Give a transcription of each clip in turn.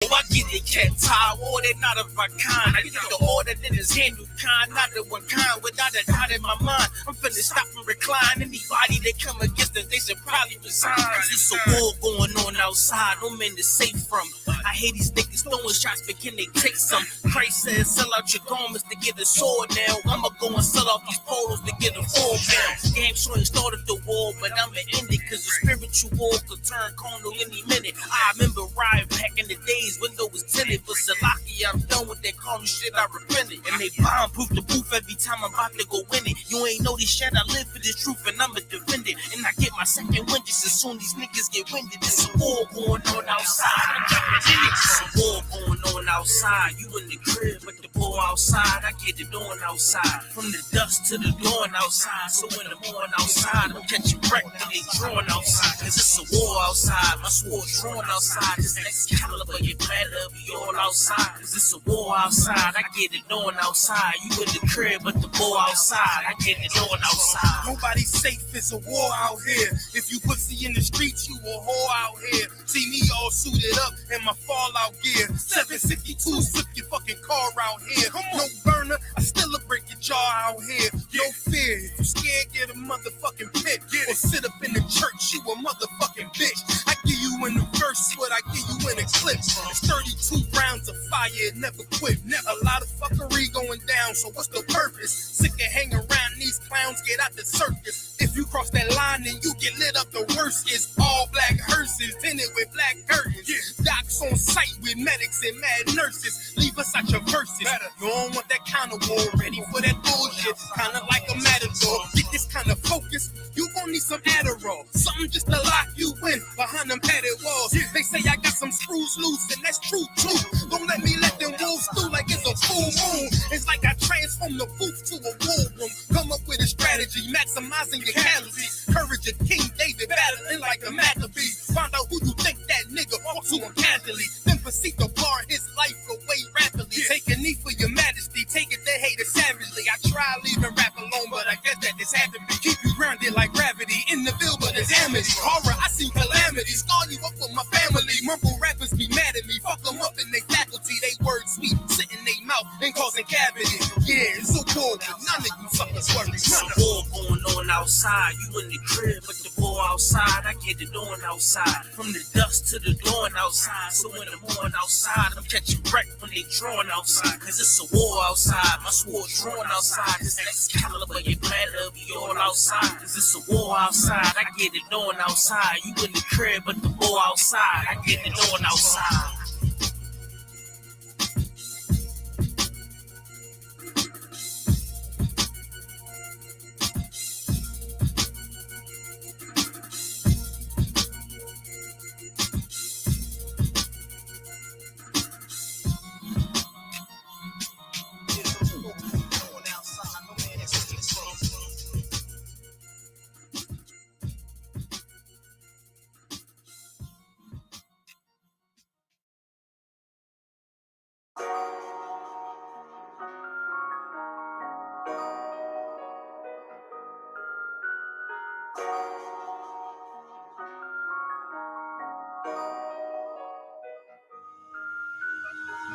I get it, cat tie, or they not of my kind. I get the order that is handled kind, not the one kind, without a doubt in my mind. I'm finna stop and recline. Anybody that come against us, they should probably resign. It's a war going on outside, no man is safe from. I hate these niggas throwing shots, but can they take some? Christ says, sell out your garments to get a sword now. I'ma go and sell off these polos to get a full pound. Game sure ain't started the war, but I'ma end it, cause the spiritual war could turn carnal any minute. I remember riding back in the days, window was tinted, but Salaki, I'm done with that carnal shit, I repented. And they bomb-proof the booth every time I'm about to go win it. You ain't know this shit, I live for this truth, and I'ma defend it. And I get my second wind just as soon these niggas get winded. It's a war going on outside, I'm jumping in it. It's a war going on outside, you in the crib with the ball outside, I get it on outside. From the dust to the dawn outside, so in the morning outside, I'm catching wreck when they drawn outside. Cause it's a war outside, my sword drawn outside. This Excalibur, you better be all outside. Cause it's a war outside, I get it on outside. You in the crib with the ball outside, I get it on outside. Nobody's safe, it's a war out here. If you pussy in the streets, you a whore out here. See me all suited up in my fallout gear. 762, slip your fucking car out here. No burner, I still a break your jaw out here. No fear, if you scared, get a motherfucking pit. Or sit up in the church, you a motherfucking bitch. I give you in the verse what I give you in a clip. It's 32 rounds of fire, it never quit. A lot of fuckery going down, so what's the purpose? Sick of hanging around these clowns, get out the circus. If you cross that line, then you get lit up. The worst is all black hearses, tinted with black curtains. Docs on site with medics and mad nurses. Leave us out your verses. You don't want that kind of war, ready for that bullshit. Kinda like a matador. Get this kind of focus, you gon' need some Adderall. Something just to lock you in behind them padded walls. They say I got some screws loose, and that's true too. Don't let me let them wolves through like it's a full moon. It's like I transform the booth to a war room. Come up with a strategy, maximizing your calories. Courage of King David, battling like a Maccabees. Find out who you think that nigga ought to him casually. Then proceed to bar his life away rapidly. Take a knee for your majesty, take it to hate it savagely. I try leaving rap alone, but I guess that this had to be. Keep you grounded like gravity in the field, but it's amity. Horror, I see calamity. Scar you up for my family. Mumble rappers be mad at me. Fuck them up in they faculty. They words sweet, sit in they mouth and causing cavities. Yeah, it's so cool, but none of you suckers worry. It's a war going on outside, you in the crib with the ball outside, I get it on outside. From the dust to the dawn outside, so in the morning outside, I'm catching wreck when they drawn outside. Cause it's a war outside, my sword drawn outside. This Excalibur, you better be all outside. Cause it's a war outside, I get it on outside. You in the crib with the ball outside, I get it on outside.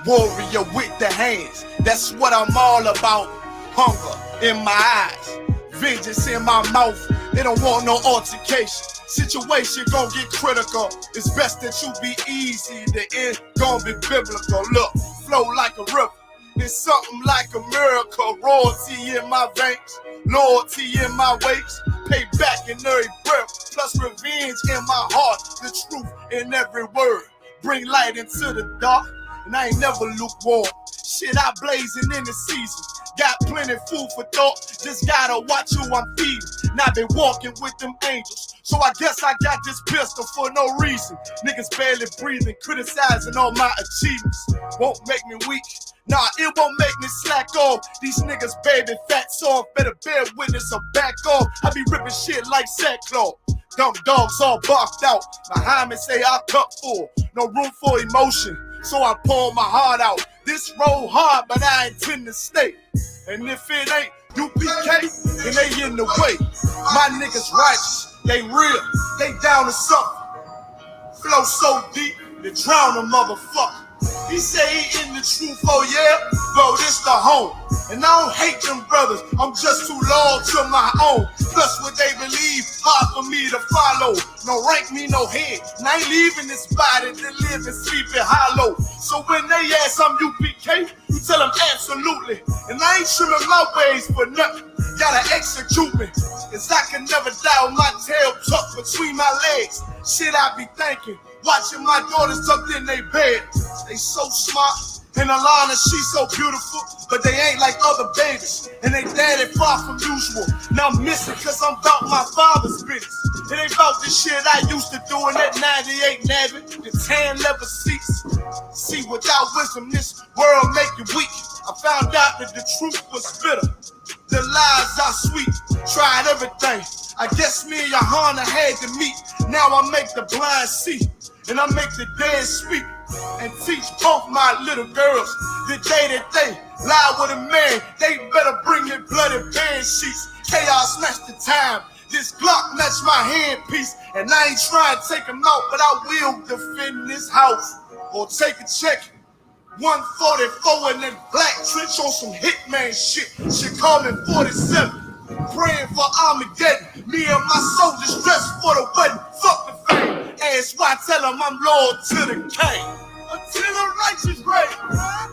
Warrior with the hands, that's what I'm all about. Hunger in my eyes, vengeance in my mouth. They don't want no altercation. Situation gon' get critical. It's best that you be easy. The end gon' be biblical. Look, flow like a river. It's something like a miracle. Royalty in my veins, loyalty in my ways. Pay back in every breath, plus revenge in my heart. The truth in every word. Bring light into the dark. And I ain't never lukewarm. Shit, I blazing in the season. Got plenty food for thought. Just gotta watch who I'm feeding. Now been walking with them angels. So I guess I got this pistol for no reason. Niggas barely breathing, criticizing all my achievements. Won't make me weak. Nah, it won't make me slack off. These niggas baby fat soft. Better bear witness or back off. I be ripping shit like sackcloth. Dumb dogs all barked out. Behind me say I cup full. No room for emotion. So I pour my heart out. This road hard, but I intend to stay. And if it ain't U.P.K, then they in the way. My niggas righteous, they real, they down to something. Flow so deep, they drown a motherfucker. He say he in the truth, oh yeah? Bro, this the home. And I don't hate them brothers, I'm just too loyal to my own. Plus what they believe, hard for me to follow. No rank me, no head, and I ain't leaving this body to live and sleep in hollow. So when they ask I'm UPK, you tell them absolutely. And I ain't trimming my ways for nothing, gotta execute me. Cause I can never die with my tail tucked between my legs. Shit I be thinking, watching my daughters tucked in their bed. They so smart, and Alana, she's so beautiful, but they ain't like other babies, and they daddy far from usual. Now I'm missing cause I'm about my father's business. It ain't about the shit I used to do in that 98 Navy, the tan leather seats. See, without wisdom, this world make you weak. I found out that the truth was bitter, the lies are sweet. Tried everything, I guess me and YAHANNA had to meet. Now I make the blind see, and I make the dead speak, and teach both my little girls the day that they lie with a man, they better bring their bloody bed sheets. Chaos match the time, this Glock match my handpiece, and I ain't trying to take them out, but I will defend this house or take a check. 144 in that black trench on some hitman shit. She call me 47, praying for Armageddon. Me and my soldiers dressed for the wedding. Fuck the fame. Ask why, tell them I'm loyal to the king. Until the righteous reign,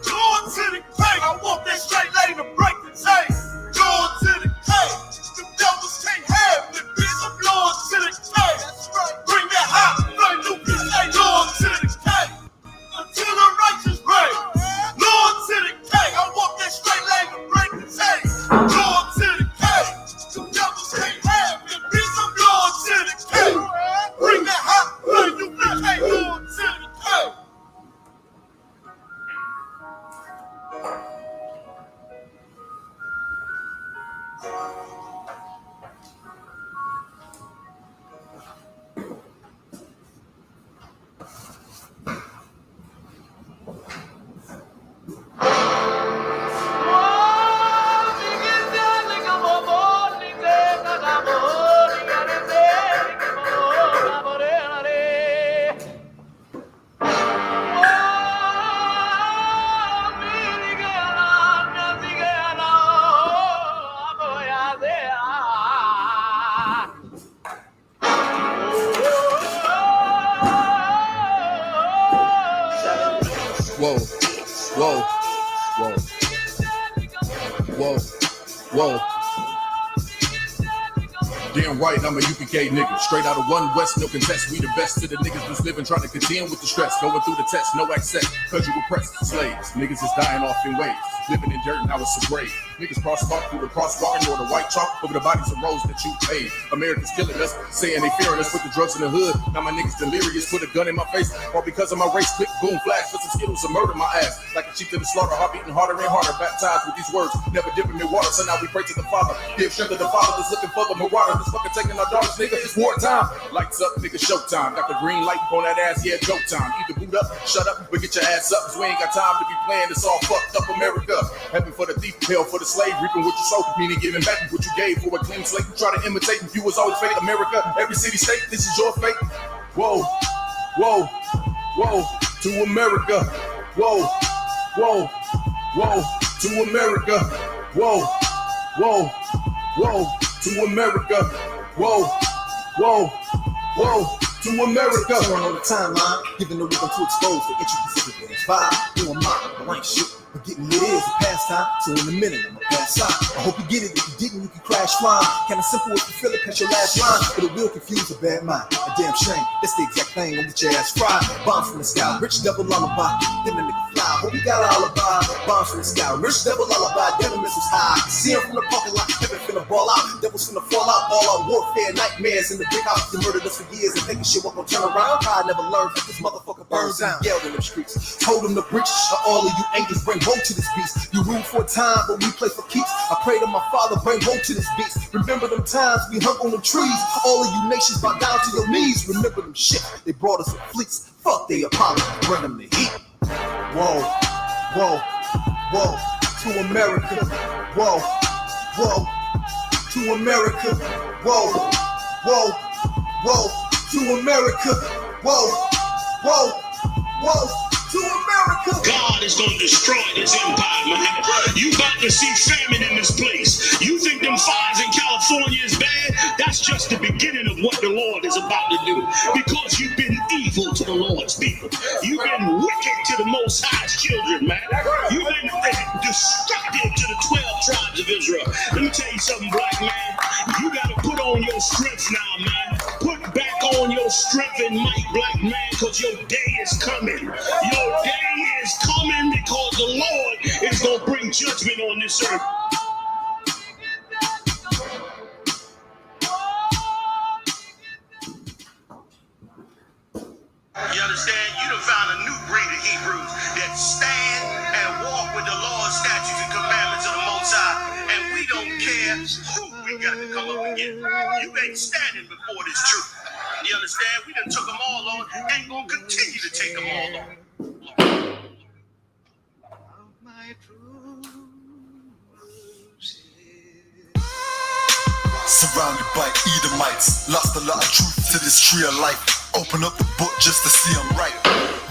loyal to the king. I want that straight lane to break the chain. Loyal to the king. The devils can't have me, bitch. I'm loyal to the king. Bring that hot flame, new bitch. Ain't loyal to the king. Until the righteous reign, loyal to the king. I want that straight lane to break the chain. Loyal to the king. The devils can't have me, bitch. I'm loyal to the king. Bring that hot flame, new bitch. Ain't loyal to the king. Whoa, whoa, whoa, whoa, whoa. Damn right, I'm a UPK nigga. Straight out of one West, no contest. We the best to the niggas who's living, trying to contend with the stress. Going through the test, no access, cause you oppressed slaves. Niggas is dying off in waves. Living in dirt, now it's a grave. Niggas crosswalk through the crosswalk or the white chalk over the bodies of roads that you paid. Americans killing us, saying they fearing us. Put the drugs in the hood, now my niggas delirious. Put a gun in my face, all because of my race. Click, boom, flash, put some Skittles and murder my ass. Like a sheep to the slaughter, heart beating harder and harder. Baptized with these words, never dipping in water. So now we pray to the Father. Give strength to the Father that's looking for the marauder. That's fucking taking our daughters, nigga. It's wartime. Lights up, nigga, showtime. Got the green light on that ass, yeah, go time. Either boot up, shut up, but get your ass up. Cause we ain't got time to be playing this all fucked up America. Heaven for the thief, hell for the slave. Reaping what you sow, meaning giving back what you gave. For a clean slate, you try to imitate. You was always fake. America, every city, state, this is your fate. Whoa, whoa, whoa, to America. Whoa, whoa, whoa, to America. Whoa, whoa, whoa, to America. Whoa, whoa, whoa, to America. Turn on the timeline, giving the rhythm to expose the intricacies of things. Vibe, doing mine, but I ain't shit. But getting lit is a pastime, so in a minute I'ma pass out. I hope you get it. If you didn't, you can crash flying. Kinda simple if you feel it, catch your last line. But it will confuse a bad mind. A damn shame. That's the exact thing on which your ass fried. Bombs from the sky, rich devil lullaby. Then the nigga fly. Hope you got an alibi. Bombs from the sky, rich devil lullaby. Devil missiles high. See him from the parking lot. Heaven finna ball out. Devils finna fall out. All out warfare, nightmares in the big house. You murdered us for years and thinking shit won't turn around. I never learned that this motherfucker burns down. Yelled in the streets. Told them the breaches of all of you angels bring woe to this beast. You rule for a time, but we play for keeps. I pray to my Father, bring woe to this beast. Remember them times we hung on the trees. All of you nations bow down to your knees. Remember them shit, they brought us in fleets. Fuck they Apollo, bring them the heat. Whoa, whoa, whoa, to America. Whoa, whoa, to America. Whoa, whoa, whoa, to America. Whoa, whoa, whoa, to America. God is gonna destroy this empire, man. You about to see famine in this place. You think them fires in California is bad? That's just the beginning of what the Lord is about to do. Because you've been evil to the Lord's people. You've been wicked to the Most High's children, man. You've been destructive to the 12 tribes of Israel. Let me tell you something, black man. You gotta put on your strength now, man. Put back on your strength and might, black man, because your day is coming. Your day is coming because the Lord is gonna bring judgment on this earth. You understand? You done found a new breed of Hebrews that stand and walk with the laws, statutes, and commandments of the Most High. And we don't care who we got to come up against. You ain't standing before this truth. You understand? We done took them all on and gonna continue to take them all on. Surrounded by Edomites, lost a lot of truth to this tree of life. Open up the book just to see I'm right.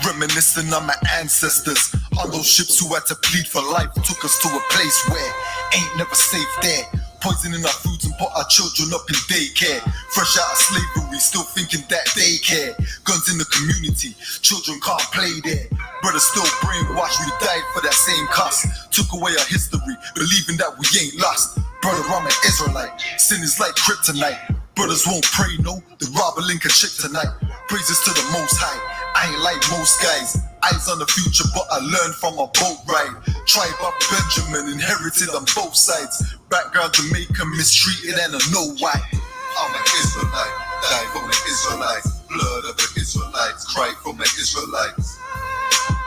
Reminiscing on my ancestors, on those ships who had to plead for life. Took us to a place where ain't never safe there. Poisoning our foods and put our children up in daycare. Fresh out of slavery, still thinking that they care. Guns in the community, children can't play there. Brothers still brainwashed, we died for that same cost. Took away our history, believing that we ain't lost. Brother, I'm an Israelite, sin is like kryptonite. Brothers won't pray, no, they rob a link a chick tonight. Praises to the Most High, I ain't like most guys. Eyes on the future, but I learned from a boat ride. Tribe of Benjamin, inherited on both sides. Background Jamaican, mistreated and I know why. I'm an Israelite, die for my Israelites. Blood of the Israelites, cry for my Israelites.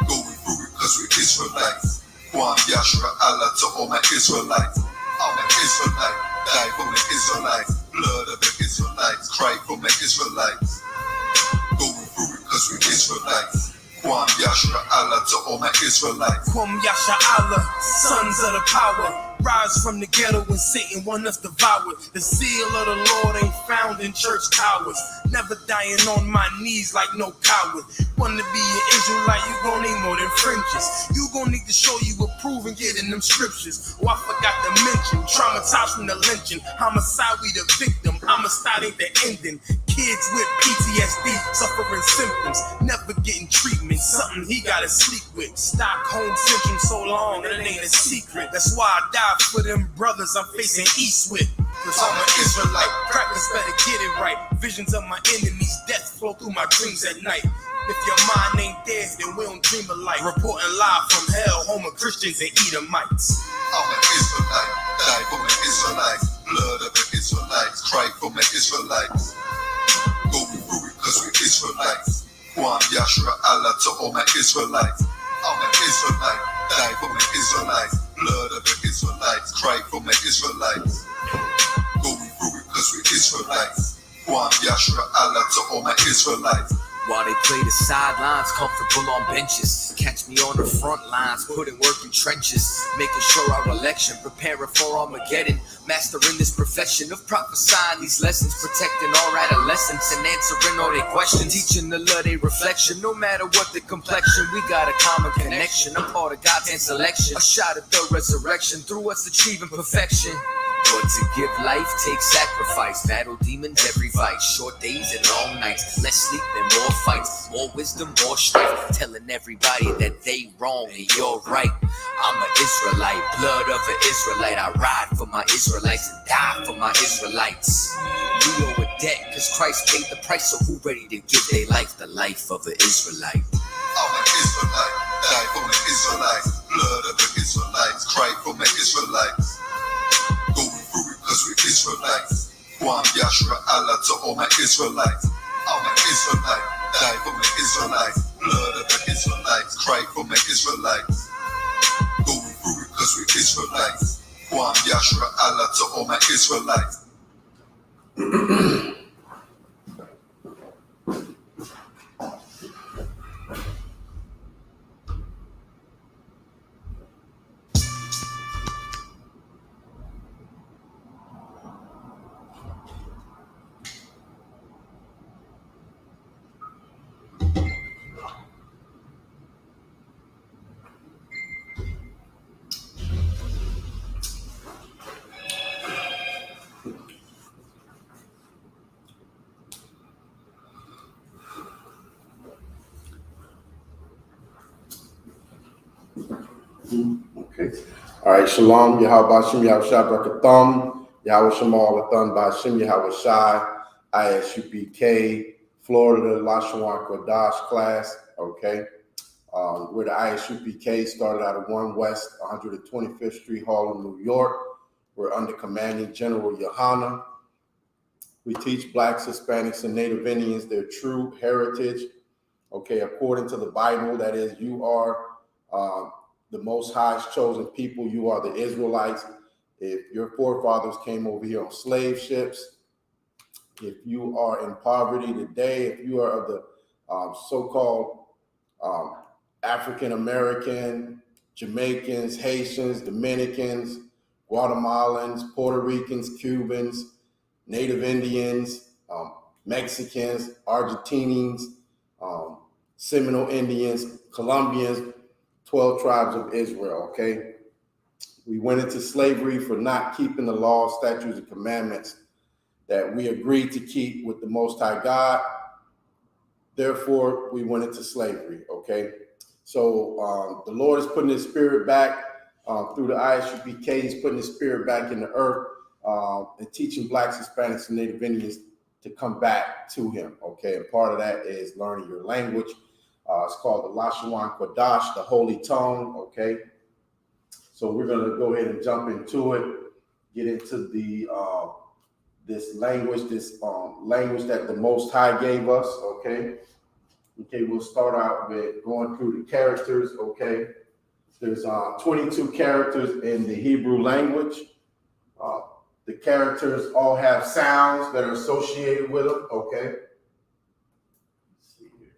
Going through it cause we're Israelites. Kwam Yashra Allah to all my Israelites. I'm an Israelite, die for my Israelites. Blood of the Israelites, cry for my Israelites. Going through it cause we're Israelites. Kwam Yashra Allah to all my Israelites. Kwam Yasha Allah, sons of the power. Rise from the ghetto when Satan want us devoured. The seal of the Lord ain't found in church towers. Never dying on my knees like no coward. Want to be an Israelite, you gon' need more than fringes. You gon' need to show you approve and get in them scriptures. Oh, I forgot to mention, traumatized from the lynching. Homicide, we the victim. Homicide ain't the ending. Kids with PTSD, suffering symptoms, never getting treatment. Something he gotta sleep with. Stockholm syndrome so long, it ain't a secret. That's why I die for them brothers I'm facing east with. Cause I'm an Israelite, crackers better get it right. Visions of my enemies, death flow through my dreams at night. If your mind ain't there, then we don't dream alike. Reporting live from hell, home of Christians and Edomites. I'm an Israelite, die for my Israelites. Blood of the Israelites, cry for my Israelites. Going through it cause we're Israelites. Kwam Yashra Allah to all my Israelites. I'm an Israelite, die for my Israelites. Blood of the Israelites, cry for my Israelites. Going through it cause we're Israelites. Kwam Yashra Allah to all my Israelites. While they play the sidelines, comfortable on benches. Catch me on the front lines, putting work in trenches. Making sure our election, preparing for Armageddon. Mastering this profession of prophesying these lessons. Protecting our adolescents and answering all their questions. Teaching the love they reflection, no matter what the complexion. We got a common connection, I'm part of God's hand selection. A shot at the resurrection, through us achieving perfection. But to give life takes sacrifice. Battle demons every vice. Short days and long nights. Less sleep and more fights. More wisdom, more strife. Telling everybody that they wrong and you're right. I'm an Israelite, blood of an Israelite. I ride for my Israelites and die for my Israelites. We owe a debt cause Christ paid the price. So who ready to give their life the life of an Israelite? I'm an Israelite, die for my Israelites. Blood of the Israelites, cry for my Israelites. Going through it cause we're Israelites. Kwam Yashra Allah to all my Israelites. I'm an Israelite, die for my Israelites. Blood of the Israelites, cry for my Israelites. Going through it cause we're Israelites. Kwam Yashra Allah to all my Israelites. Okay. All right. Shalom. Yahweh Shem Yahweh Shai Barakatham. Yahweh Shemal Lathan Ba'Shem Yahweh Shai. I.S.U.P.K. Florida Lashawan Qadash class. Okay. We're the I.S.U.P.K. Started out of 1 West 125th Street, Harlem, New York. We're under commanding General YAHANNA. We teach Blacks, Hispanics, and Native Indians their true heritage. Okay, according to the Bible, that is, you are the Most High's chosen people. You are the Israelites. If your forefathers came over here on slave ships, if you are in poverty today, if you are of the so-called African American, Jamaicans, Haitians, Dominicans, Guatemalans, Puerto Ricans, Cubans, Native Indians, Mexicans, Argentinians, Seminole Indians, Colombians, 12 tribes of Israel, okay? We went into slavery for not keeping the laws, statutes, and commandments that we agreed to keep with the Most High God. Therefore, we went into slavery, okay? So the Lord is putting his spirit back through the I.S.U.P.K. He's putting his spirit back in the earth and teaching Blacks, Hispanics, and Native Indians to come back to him, okay? And part of that is learning your language. It's called the Lashawan Qadash, the Holy Tongue, okay? So we're gonna go ahead and jump into it, get into the this language that the Most High gave us, okay? Okay, we'll start out with going through the characters, okay? There's 22 characters in the Hebrew language. The characters all have sounds that are associated with them, okay? Let's see here.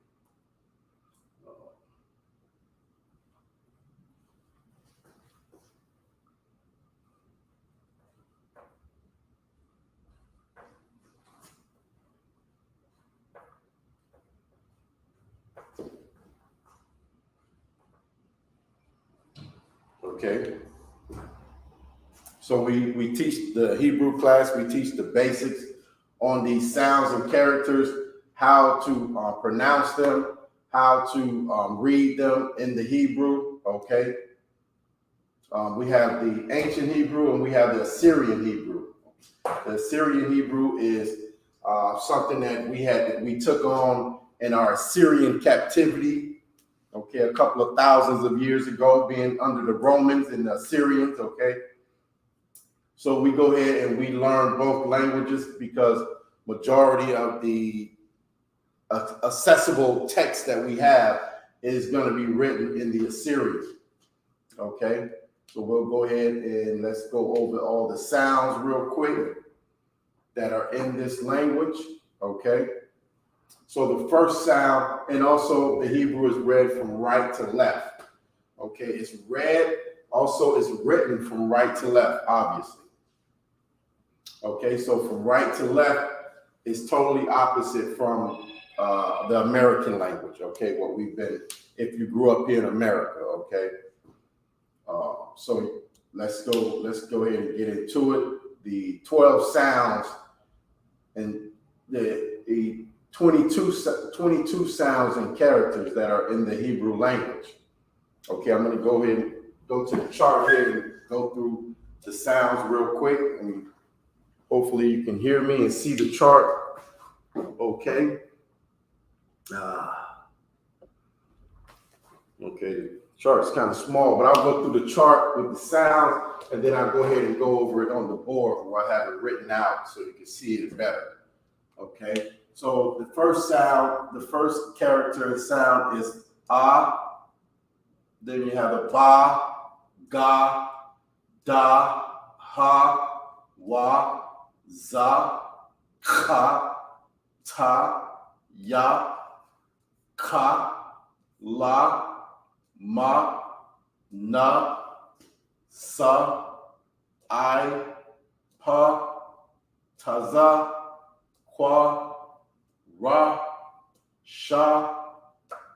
Okay. So we teach the Hebrew class, we teach the basics on these sounds and characters, how to pronounce them, how to read them in the Hebrew, okay? We have the ancient Hebrew and we have the Assyrian Hebrew. The Assyrian Hebrew is something that we took on in our Assyrian captivity, okay, a couple of thousands of years ago, being under the Romans and the Assyrians, okay? So we go ahead and we learn both languages because majority of the accessible text that we have is going to be written in the Assyrian, okay? So we'll go ahead and let's go over all the sounds real quick that are in this language, okay? So the first sound, and also the Hebrew is read from right to left, okay? It's read, also it's written from right to left, obviously. Okay, so from right to left is totally opposite from the American language, okay? What we've been, if you grew up here in America, okay? So let's go ahead and get into it. The 12 sounds and the 22 sounds and characters that are in the Hebrew language. Okay, I'm gonna go ahead and go to the chart here and go through the sounds real quick. And hopefully you can hear me and see the chart. Okay. Okay, the chart's kind of small, but I'll go through the chart with the sound, and then I'll go ahead and go over it on the board where I have it written out so you can see it better. Okay, so the first sound, the first character sound is ah. Then you have a ba, ga, da, ha, wa, za, ka, ta, ya, ka, la, ma, na, sa, I, pa, taza, kwa, ra, sha,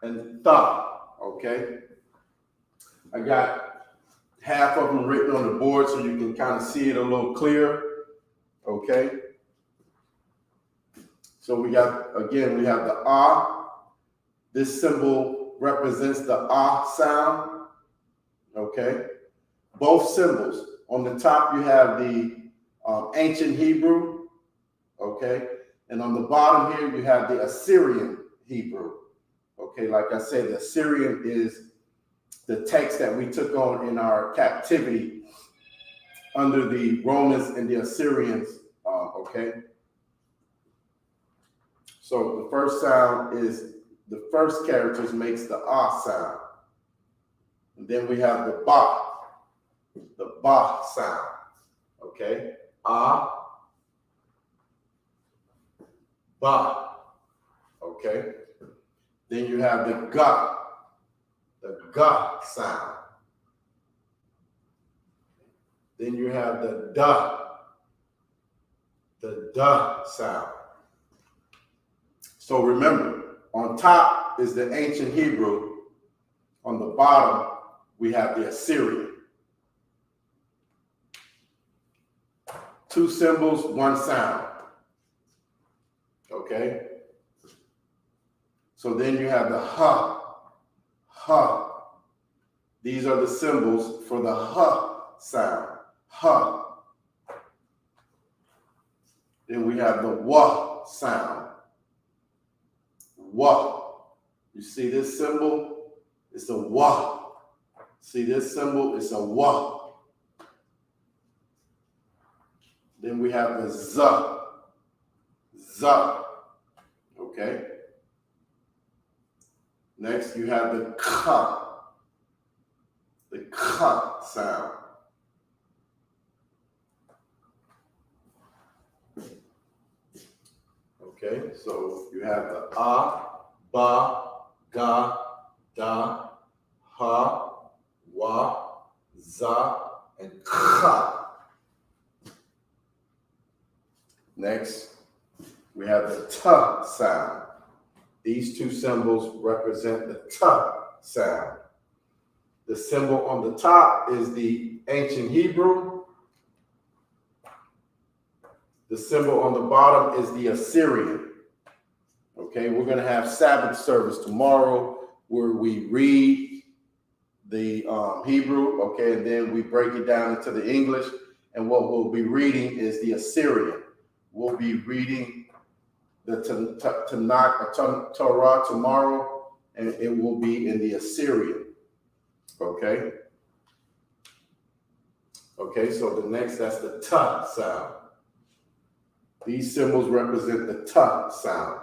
and tha, okay? I got half of them written on the board so you can kind of see it a little clearer, okay? So we have the ah. This symbol represents the ah sound, Okay, both symbols. On the top, you have the ancient Hebrew, okay, and on the bottom here, you have the Assyrian Hebrew. Okay, like I said, the Assyrian is the text that we took on in our captivity under the Romans and the Assyrians. Okay, so the first sound is the first characters makes the ah sound, and then we have the ba sound. Okay, ah, ba. Okay, then you have the ga sound. Then you have the da sound. So remember, on top is the ancient Hebrew. On the bottom, we have the Assyrian. Two symbols, one sound. Okay? So then you have the ha. These are the symbols for the ha sound. Ha. Then we have the wa sound. Wa. You see this symbol? It's a wa. See this symbol? It's a wa. Then we have the za. Okay. Next, you have the ka. The ka sound. Okay, so you have the ah, ba, ga, da, ha, wa, za, and ka. Next, we have the ta sound. These two symbols represent the ta sound. The symbol on the top is the ancient Hebrew. The symbol on the bottom is the Assyrian. Okay, we're going to have Sabbath service tomorrow where we read the Hebrew, okay, and then we break it down into the English. And what we'll be reading is the Assyrian. We'll be reading the Tanakh, Torah tomorrow, and it will be in the Assyrian. Okay? Okay, so the next, that's the ta sound. These symbols represent the ta sound.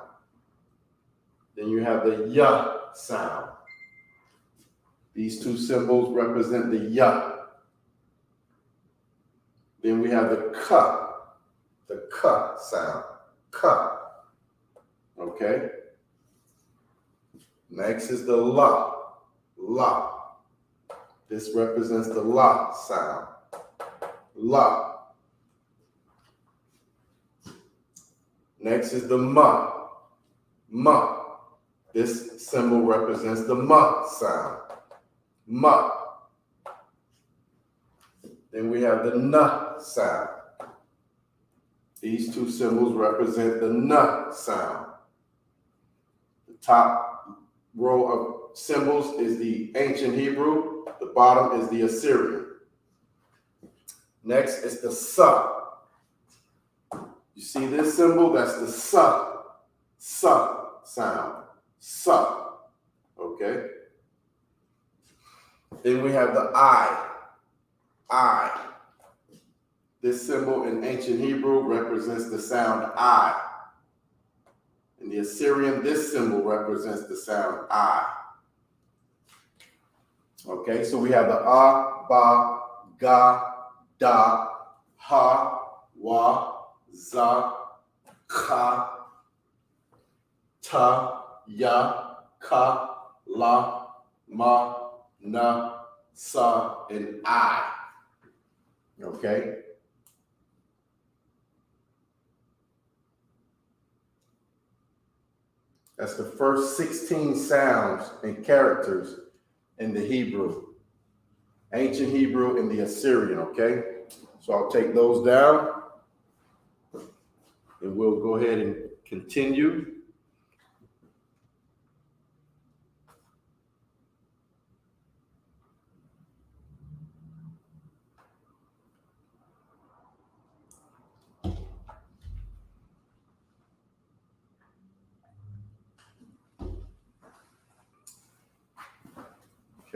Then you have the ya sound. These two symbols represent the ya. Then we have the ka sound. Ka. Okay? Next is the la. This represents the la sound. La. Next is the ma. This symbol represents the ma sound. Ma. Then we have the na sound. These two symbols represent the na sound. The top row of symbols is the ancient Hebrew. The bottom is the Assyrian. Next is the sa. You see this symbol? That's the sa sound. Sa. Okay? Then we have the I. This symbol in ancient Hebrew represents the sound I. In the Assyrian, this symbol represents the sound I. Okay, so we have the ah, ba, ga, da, ha, wa, za, ka, ta, ya, ka, la, ma, na, sa, and I. Okay? That's the first 16 sounds and characters in the Hebrew. Ancient Hebrew and the Assyrian, okay? So I'll take those down and we'll go ahead and continue.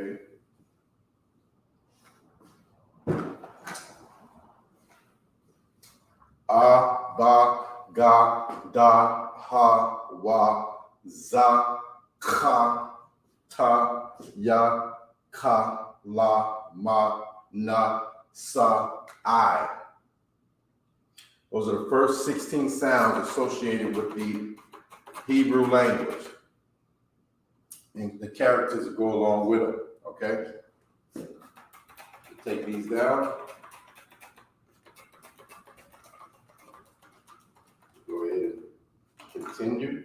Okay. A, ba, ga, da, ha, wa, za, ka, ta, ya, ka, la, ma, na, sa, I. Those are the first 16 sounds associated with the Hebrew language. And the characters that go along with them, okay? Take these down. Go ahead and continue.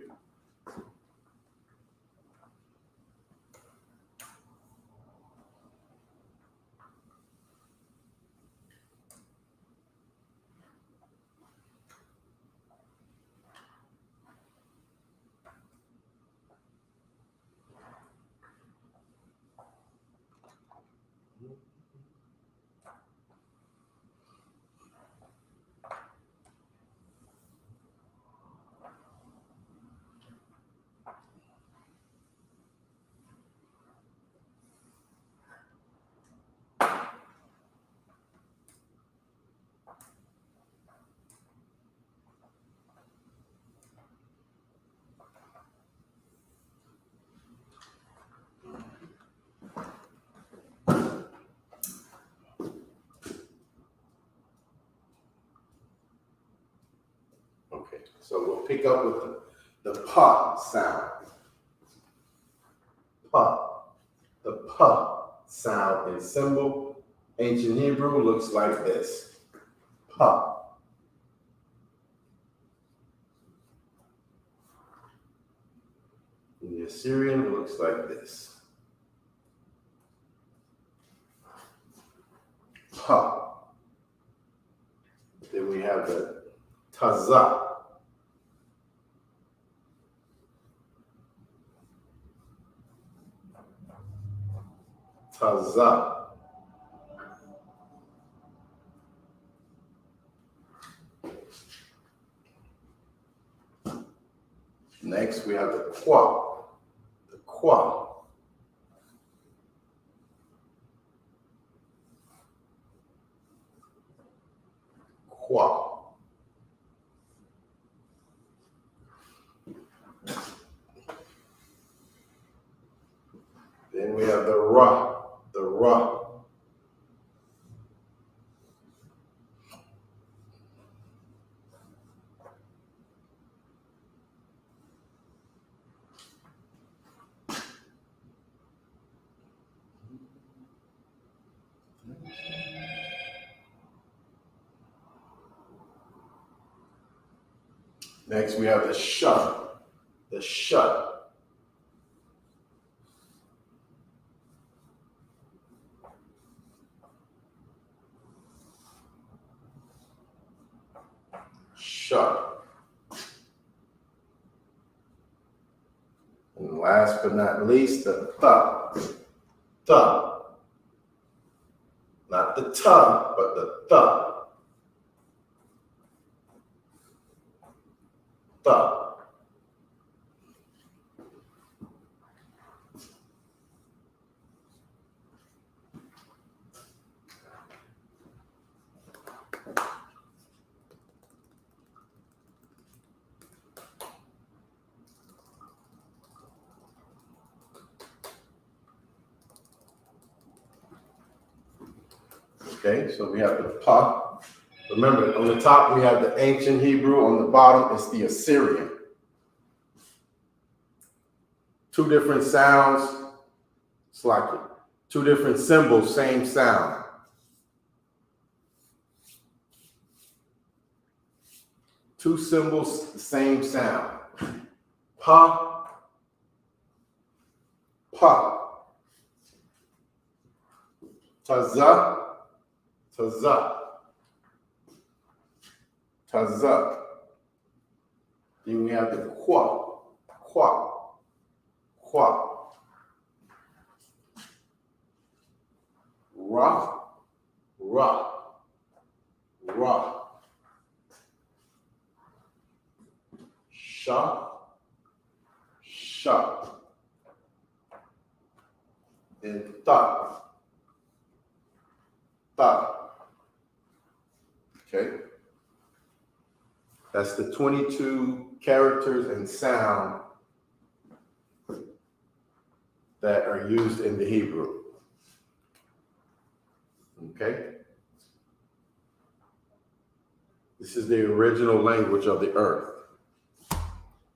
Okay, so we'll pick up with the pa sound. Pa. The pa sound in symbol. Ancient Hebrew looks like this. Pa. In the Assyrian, it looks like this. Pa. Then we have the taza. Taza. Next, we have the kwa. The kwa. Kwa. Then we have the ra. The ra. Next, we have the shut. The shut. Shut. And last but not least, the tha. Tha. Not the ta, but the tha. Tha. Okay, so we have the pa. Remember, on the top we have the ancient Hebrew. On the bottom is the Assyrian. Two different sounds. It's like it. Two different symbols, same sound. Two symbols, the same sound. Pa. Pa. Taza. Taza. Taza. Then we have the kwa. Kwa. Kwa. Ra. Ra. Ra. Sha. Sha. and ta. Ta. Okay? That's the 22 characters and sound that are used in the Hebrew. Okay? This is the original language of the earth.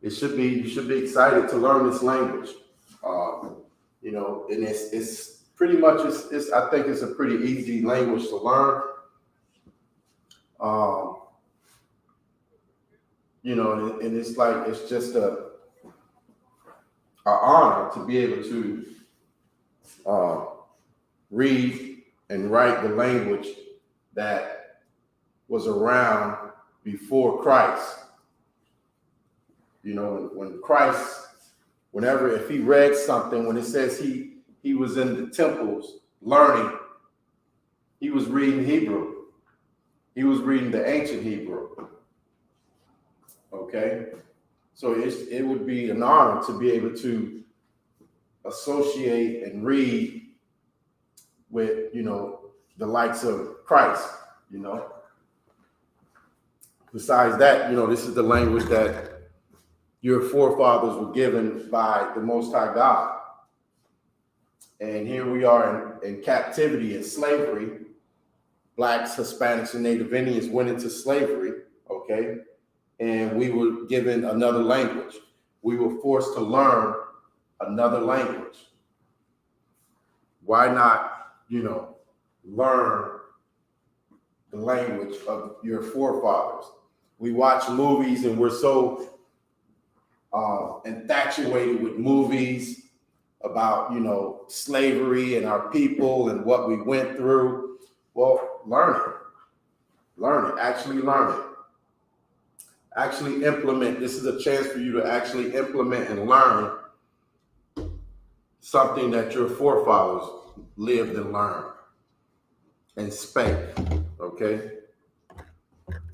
You should be excited to learn this language. You know, and it's pretty much, I think it's a pretty easy language to learn. You know, and it's like, it's just an honor to be able to read and write the language that was around before Christ. You know, when Christ, whenever, if he read something, when it says he was in the temples learning, he was reading Hebrew. He was reading the ancient Hebrew. Okay? So it would be an honor to be able to associate and read with, you know, the likes of Christ, you know. Besides that, you know, this is the language that your forefathers were given by the Most High God. And here we are in captivity and slavery. Blacks, Hispanics, and Native Indians went into slavery, okay? And we were given another language. We were forced to learn another language. Why not, you know, learn the language of your forefathers? We watch movies and we're so infatuated with movies about, you know, slavery and our people and what we went through. Well, learn it, actually learn it. Actually implement. This is a chance for you to actually implement and learn something that your forefathers lived and learned and spake, okay?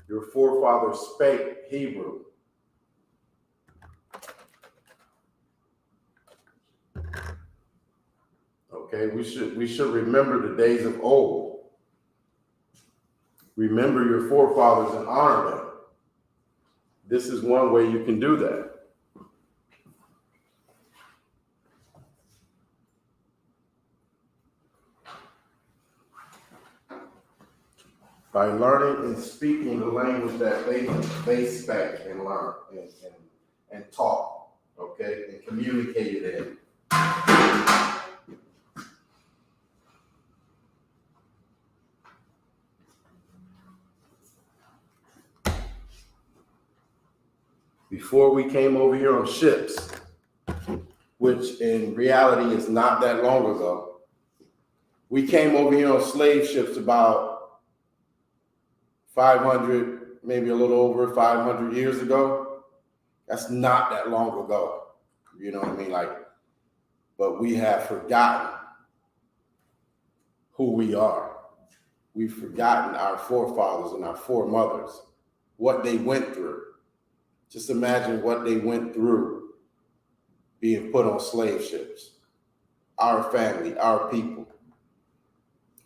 Your forefathers spake Hebrew. Okay, we should remember the days of old. Remember your forefathers and honor them. This is one way you can do that. By learning and speaking the language that they spake and learned and taught, okay, and communicated in. Before we came over here on ships, which in reality is not that long ago, we came over here on slave ships about 500, maybe a little over 500 years ago. That's not that long ago. You know what I mean? Like, but we have forgotten who we are. We've forgotten our forefathers and our foremothers, what they went through. Just imagine what they went through being put on slave ships. Our family, our people,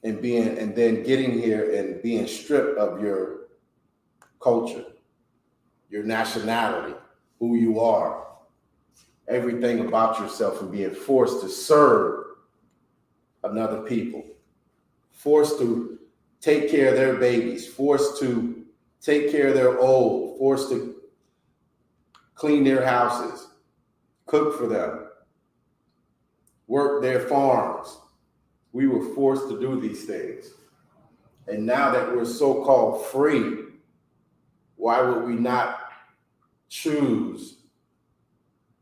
and then getting here and being stripped of your culture, your nationality, who you are, everything about yourself, and being forced to serve another people, forced to take care of their babies, forced to take care of their old, forced to clean their houses, cook for them, work their farms. We were forced to do these things. And now that we're so-called free, why would we not choose,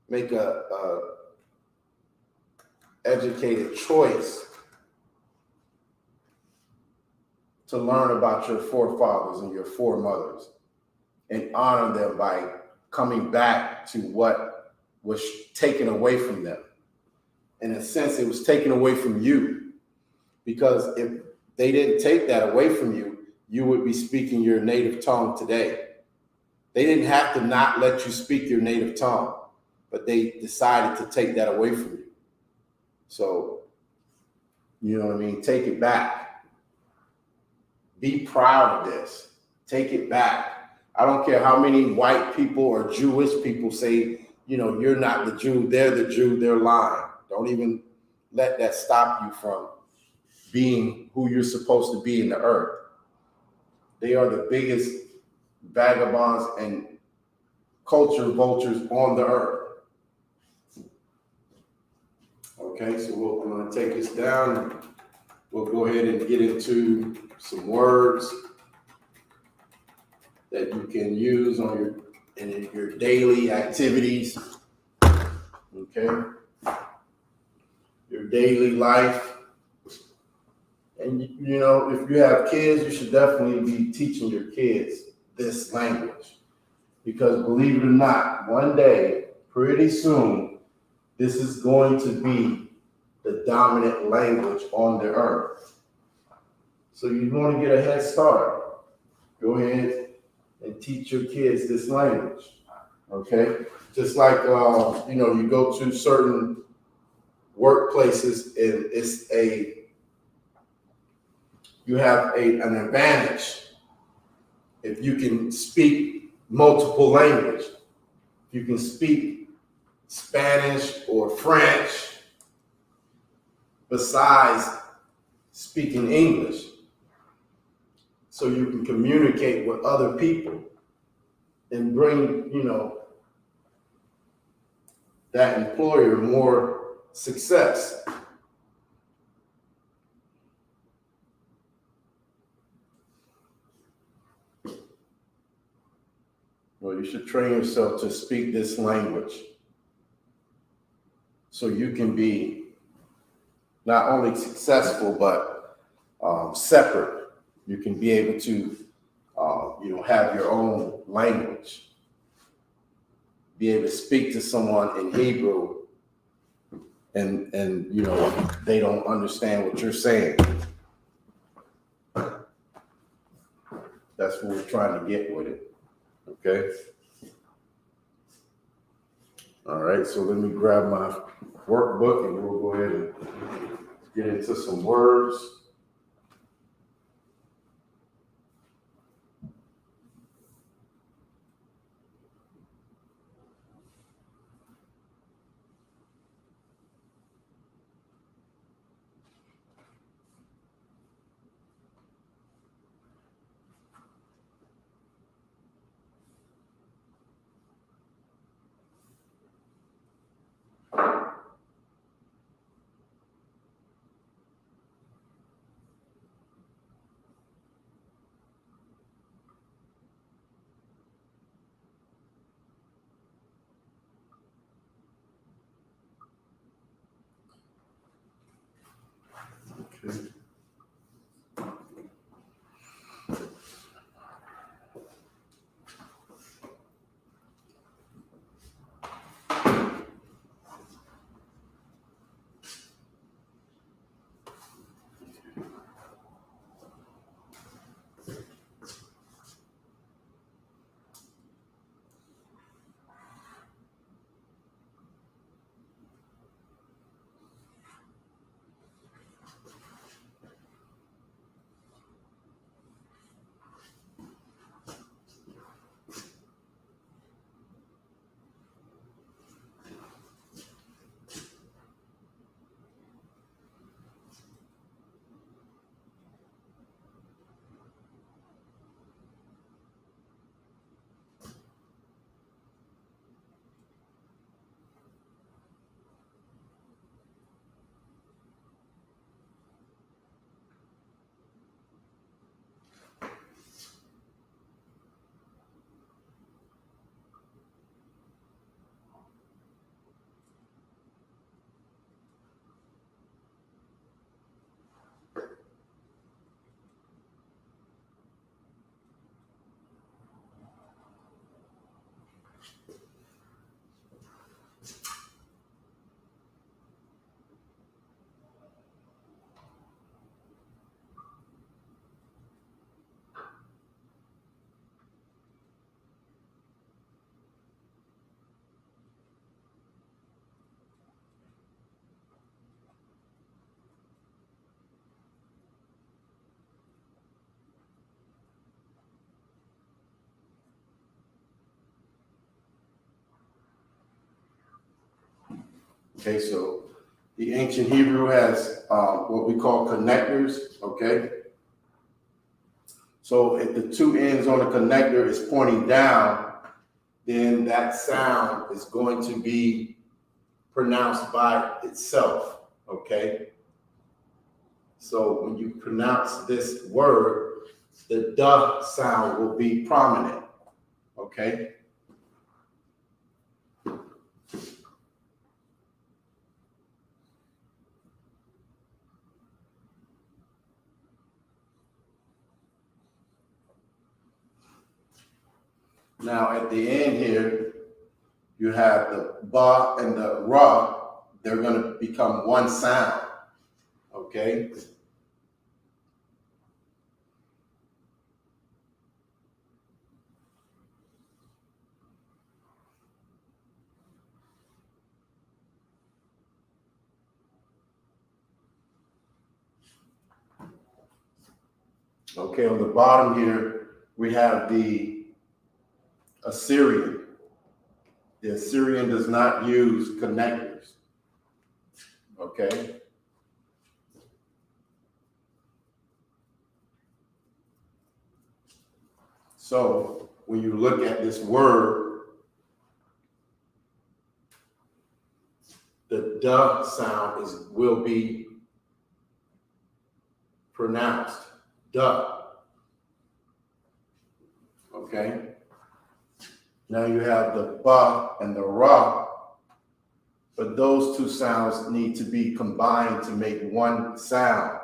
make a educated choice to learn about your forefathers and your foremothers and honor them by coming back to what was taken away from them? In a sense, it was taken away from you, because if they didn't take that away from you, you would be speaking your native tongue today. They didn't have to not let you speak your native tongue, but they decided to take that away from you. So You know what I mean? Take it back. Be proud of this. Take it back. I don't care how many white people or Jewish people say, you're not the Jew, they're the Jew, they're lying. Don't even let that stop you from being who you're supposed to be in the earth. They are the biggest vagabonds and culture vultures on the earth. Okay, so I'm going to take this down. We'll go ahead and get into some words that you can use in your daily activities. Okay, your daily life. And if you have kids, you should definitely be teaching your kids this language. Because believe it or not, one day, pretty soon, this is going to be the dominant language on the earth. So you want to get a head start. Go ahead and teach your kids this language. Okay? Just like, you go to certain workplaces and you have an advantage if you can speak multiple language. You can speak Spanish or French besides speaking English. So you can communicate with other people and bring, that employer more success. Well, you should train yourself to speak this language so you can be not only successful, but separate. You can be able to, have your own language. Be able to speak to someone in Hebrew and they don't understand what you're saying. That's what we're trying to get with it. Okay. All right. So let me grab my workbook and we'll go ahead and get into some words. Okay, so the ancient Hebrew has what we call connectors, okay? So if the two ends on the connector is pointing down, then that sound is going to be pronounced by itself, okay? So when you pronounce this word, the duh sound will be prominent, okay? Now at the end here, you have the ba and the ra. They're going to become one sound, okay? Okay, on the bottom here, we have the Assyrian. The Assyrian does not use connectors, okay? So when you look at this word, the duh sound will be pronounced, duh, okay? Now you have the ba and the ra, but those two sounds need to be combined to make one sound.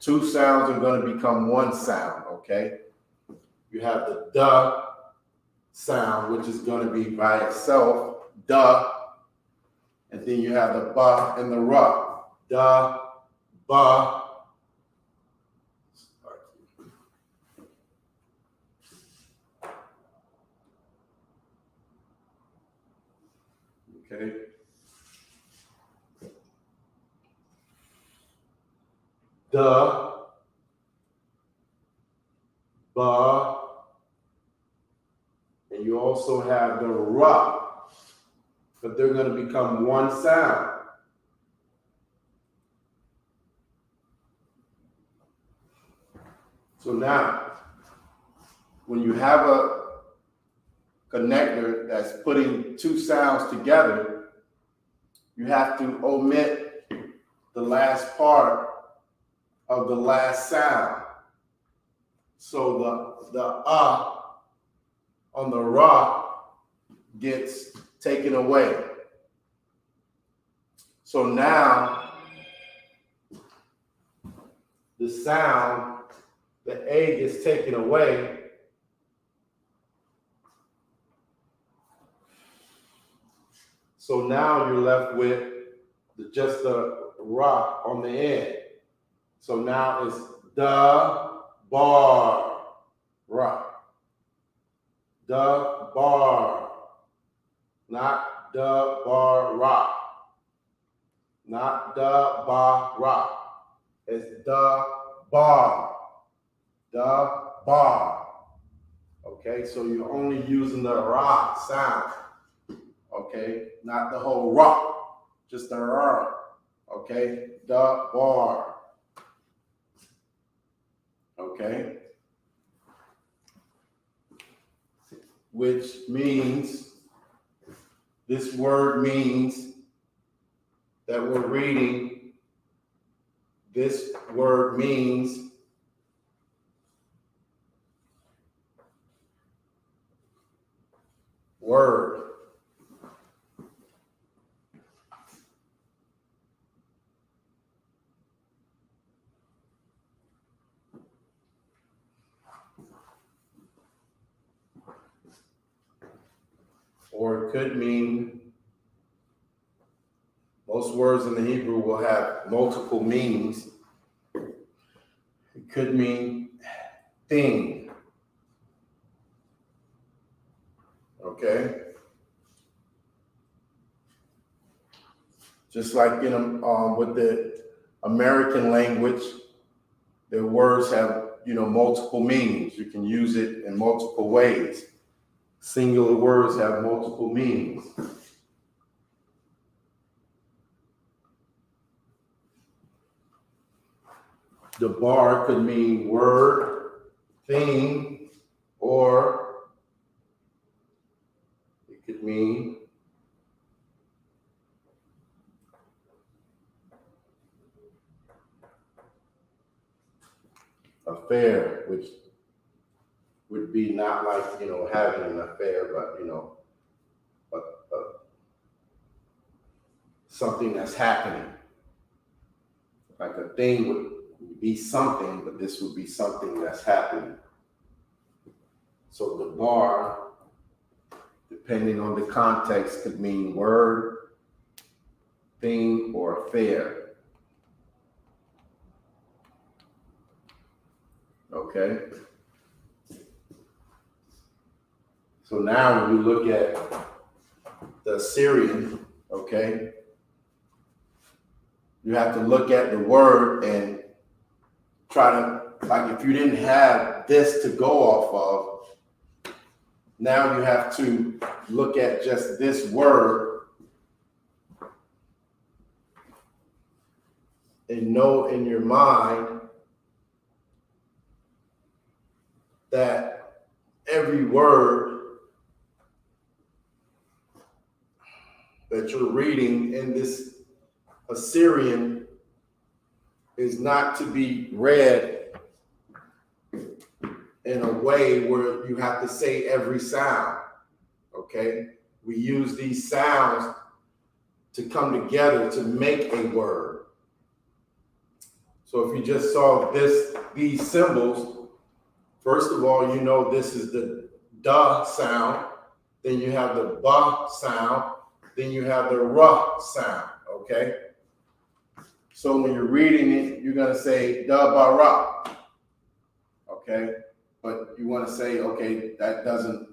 Two sounds are going to become one sound, okay? You have the duh sound, which is going to be by itself, duh, and then you have the ba and the ra, duh, ba. Okay. Duh, ba, and you also have the ra, but they're going to become one sound. So now, when you have a connector that's putting two sounds together, you have to omit the last part of the last sound. So the on the ra gets taken away. So now the sound, the A gets taken away. So now you're left with just the ra on the end. So now it's da bar ra. Da bar, not da bar ra. Not da ba ra. It's da bar. Da bar. Okay, so you're only using the ra sound. Okay, not the whole ra, just the ra. Okay, da bar. Okay, which means, this word means that we're reading, this word means word. Or it could mean, most words in the Hebrew will have multiple meanings. It could mean thing. Okay? Just like with the American language, the words have, multiple meanings. You can use it in multiple ways. Singular words have multiple meanings. The bar could mean word, thing, or it could mean affair, which would be not like, having an affair, but, something that's happening. Like a thing would be something, but this would be something that's happening. So the bar, depending on the context, could mean word, thing, or affair. Okay? So now when we look at the Assyrian, okay, you have to look at the word and try to, like, if you didn't have this to go off of, now you have to look at just this word and know in your mind that every word that you're reading in this Assyrian is not to be read in a way where you have to say every sound, okay? We use these sounds to come together to make a word. So if you just saw these symbols, first of all, you know this is the da sound, then you have the ba sound, then you have the ra sound, okay? So when you're reading it, you're gonna say da ba ra, okay? But you wanna say, okay, that doesn't,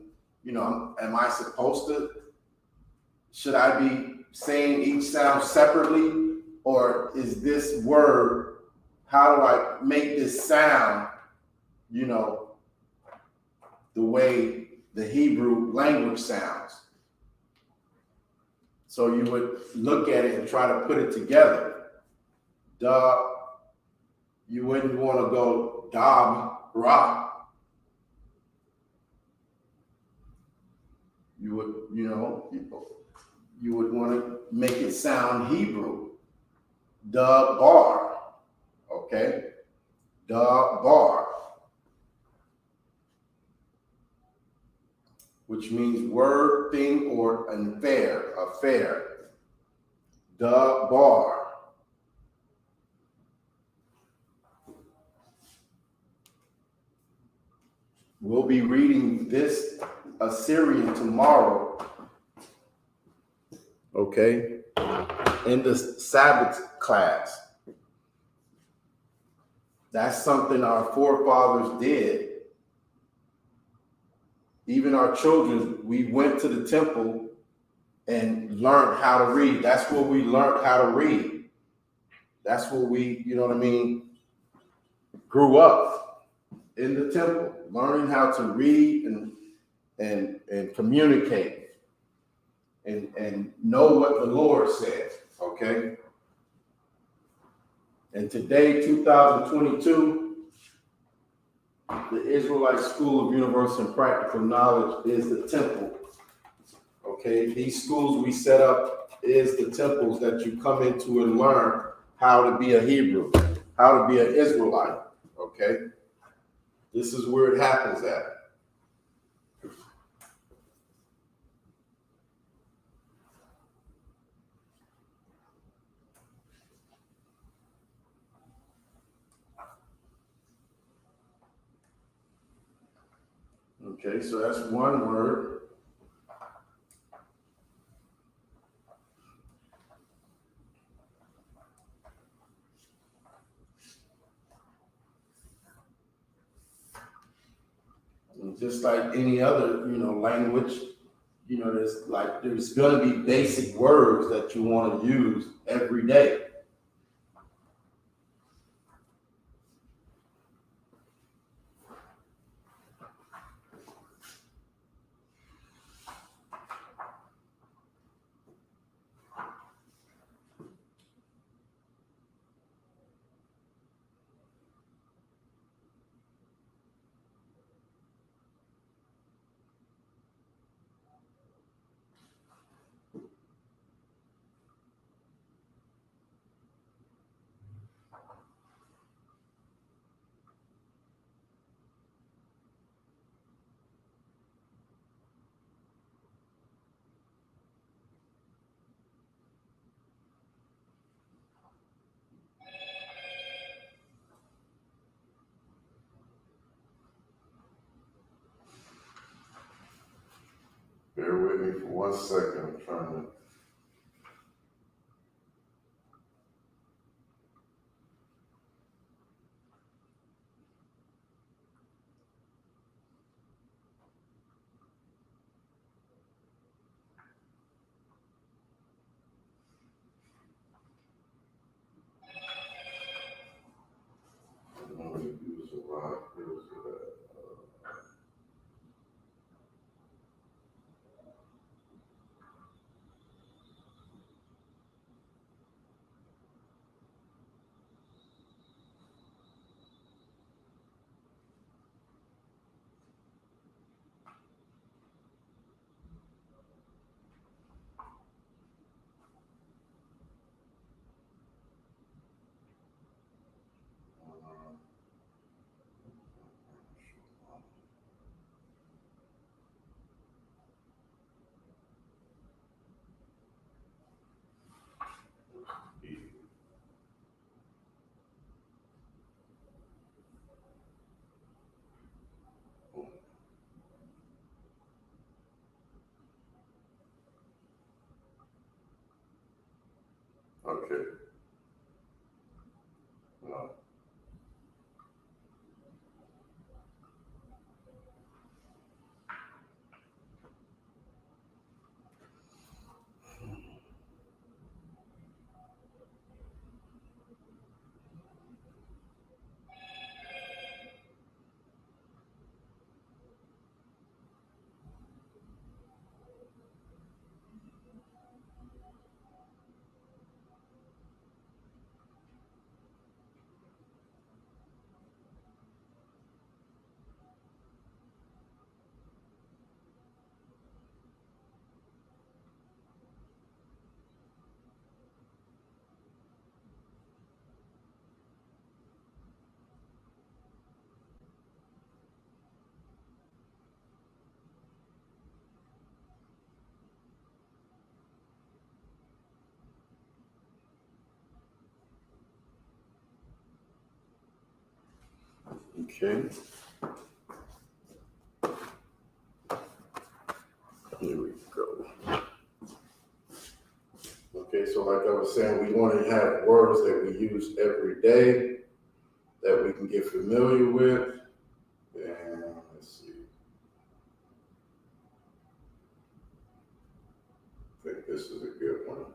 am I supposed to, should I be saying each sound separately? Or is this word, how do I make this sound, the way the Hebrew language sounds? So you would look at it and try to put it together. You wouldn't want to go dab, ra. You would, you would want to make it sound Hebrew. Da bar, okay? Da bar, which means word, thing, or affair. Da bar. We'll be reading this Assyrian tomorrow, okay, in the Sabbath class. That's something our forefathers did. Even our children, we went to the temple and learned how to read. That's where we learned how to read. That's where we, grew up in the temple, learning how to read and communicate and know what the Lord says, okay? And today, 2022, the Israelite School of Universal and Practical Knowledge is the temple, okay? These schools we set up is the temples that you come into and learn how to be a Hebrew, how to be an Israelite, okay? This is where it happens at. Okay, so that's one word. And just like any other, language, there's going to be basic words that you want to use every day. me for 1 second. I'm trying to. Use a lot. Use that. Okay. No. Okay. Here we go. Okay, so like I was saying, we want to have words that we use every day that we can get familiar with. And let's see. I think this is a good one.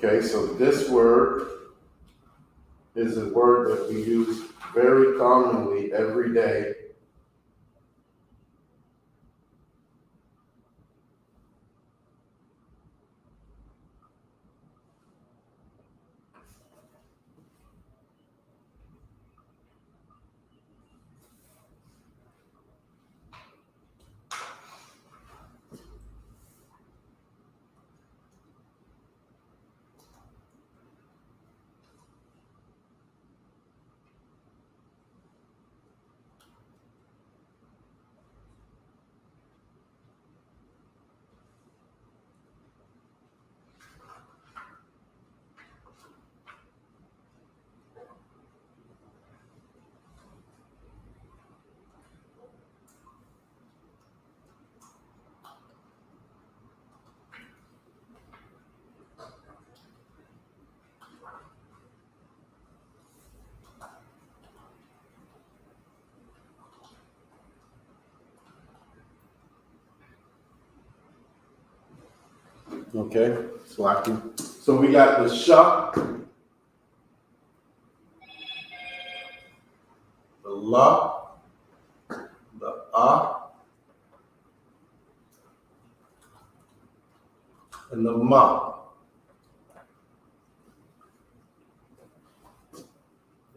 Okay, so this word is a word that we use very commonly every day. Okay, so we got the sha, the la, the and the ma.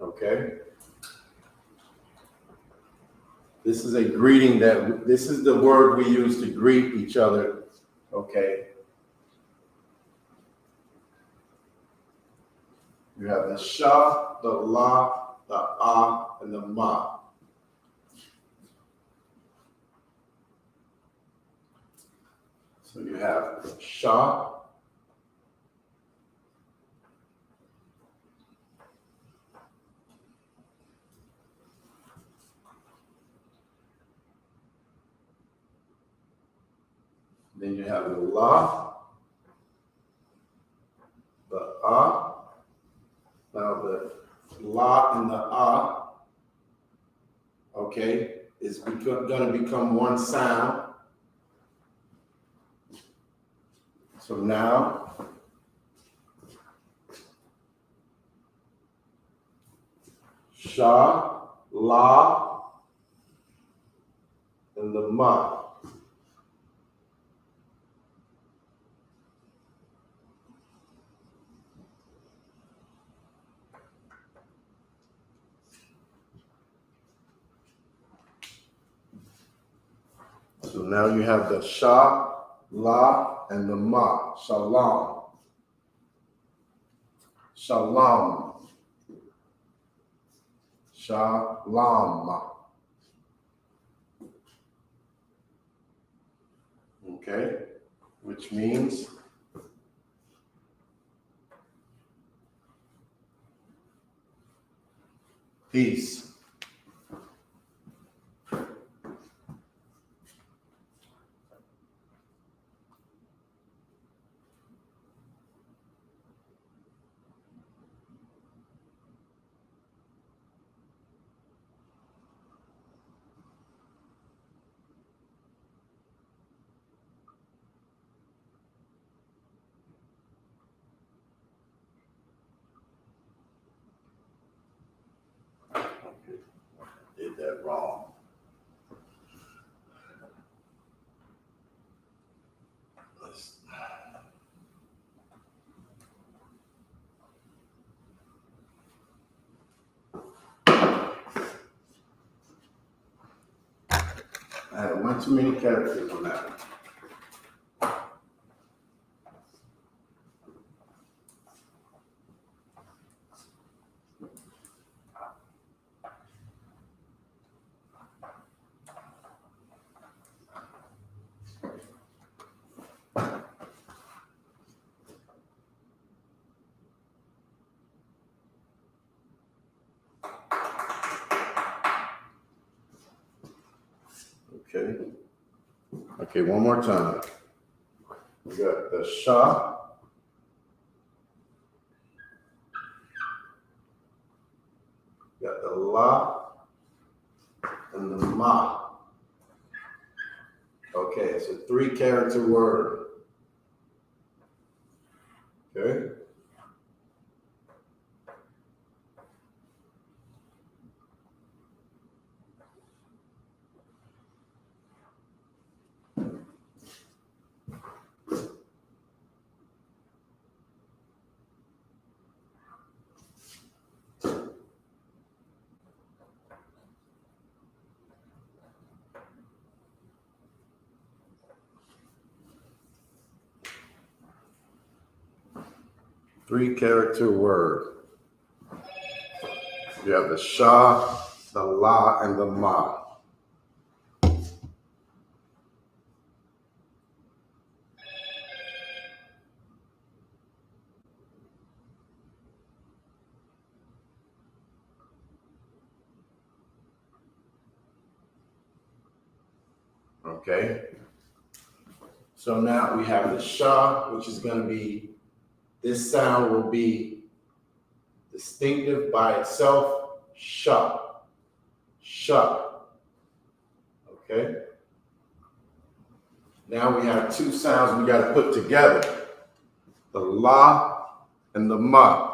Okay. This is a greeting this is the word we use to greet each other. Okay. You have the sha, the la, the and the ma. So you have sha, then you have the la, the Now the la and the okay, is going to become one sound. So now, sha, la, and the ma. So now you have the sha, la, and the ma. Shalom. Shalom. Shalom. Okay, which means peace. Did that wrong. I had one too many characters on that one. Okay, one more time. We got the sha, got the la, and the ma. Okay, it's a 3-character word. Okay. Three-character word. You have the sha, the la, and the ma. Okay. So now we have the sha, which is going to be, this sound will be distinctive by itself. Sha. Sha. Okay. Now we have two sounds we got to put together. the la, and the ma.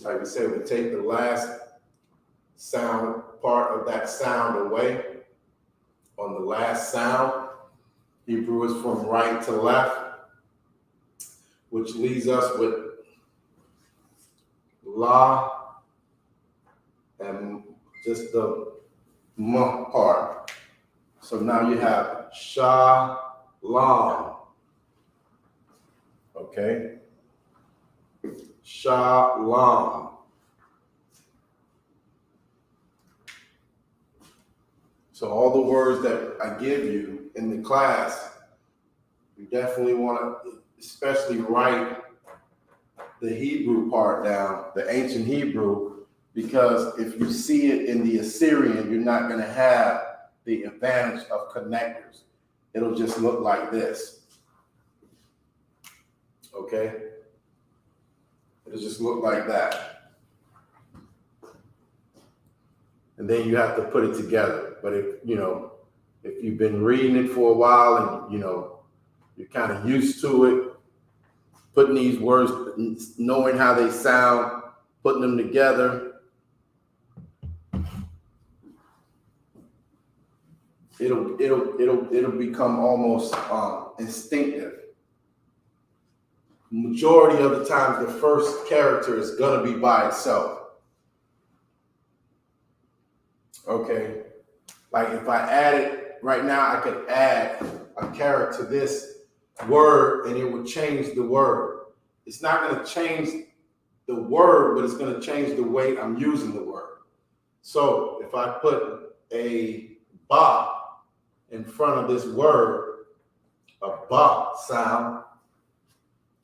Like we said, we take the last sound part of that sound away. On the last sound, Hebrew is from right to left, which leaves us with la and just the m part. So now you have SHALAM. Okay? SHALAM. So all the words that I give you in the class, you definitely want to especially write the Hebrew part down, the ancient Hebrew, because if you see it in the Assyrian, you're not going to have the advantage of connectors. It'll just look like this. Okay? It'll just look like that. And then you have to put it together. But if you've been reading it for a while and you're kind of used to it, putting these words, knowing how they sound, putting them together, it'll become almost instinctive. Majority of the times, the first character is gonna be by itself. Okay, like if I added right now, I could add a character to this word, and it would change the word. It's not gonna change the word, but it's gonna change the way I'm using the word. So if I put a ba in front of this word, a ba sound,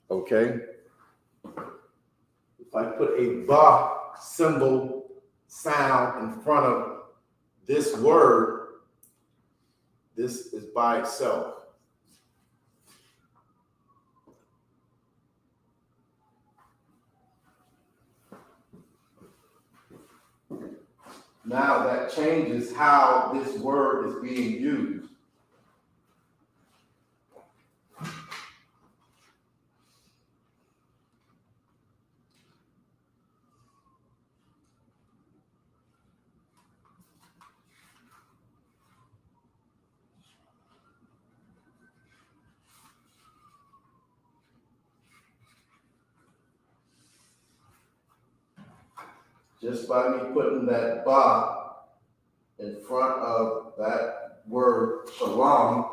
okay? If I put a ba symbol sound in front of this word, this is by itself. Now that changes how this word is being used. Just by me putting that ba in front of that word shalom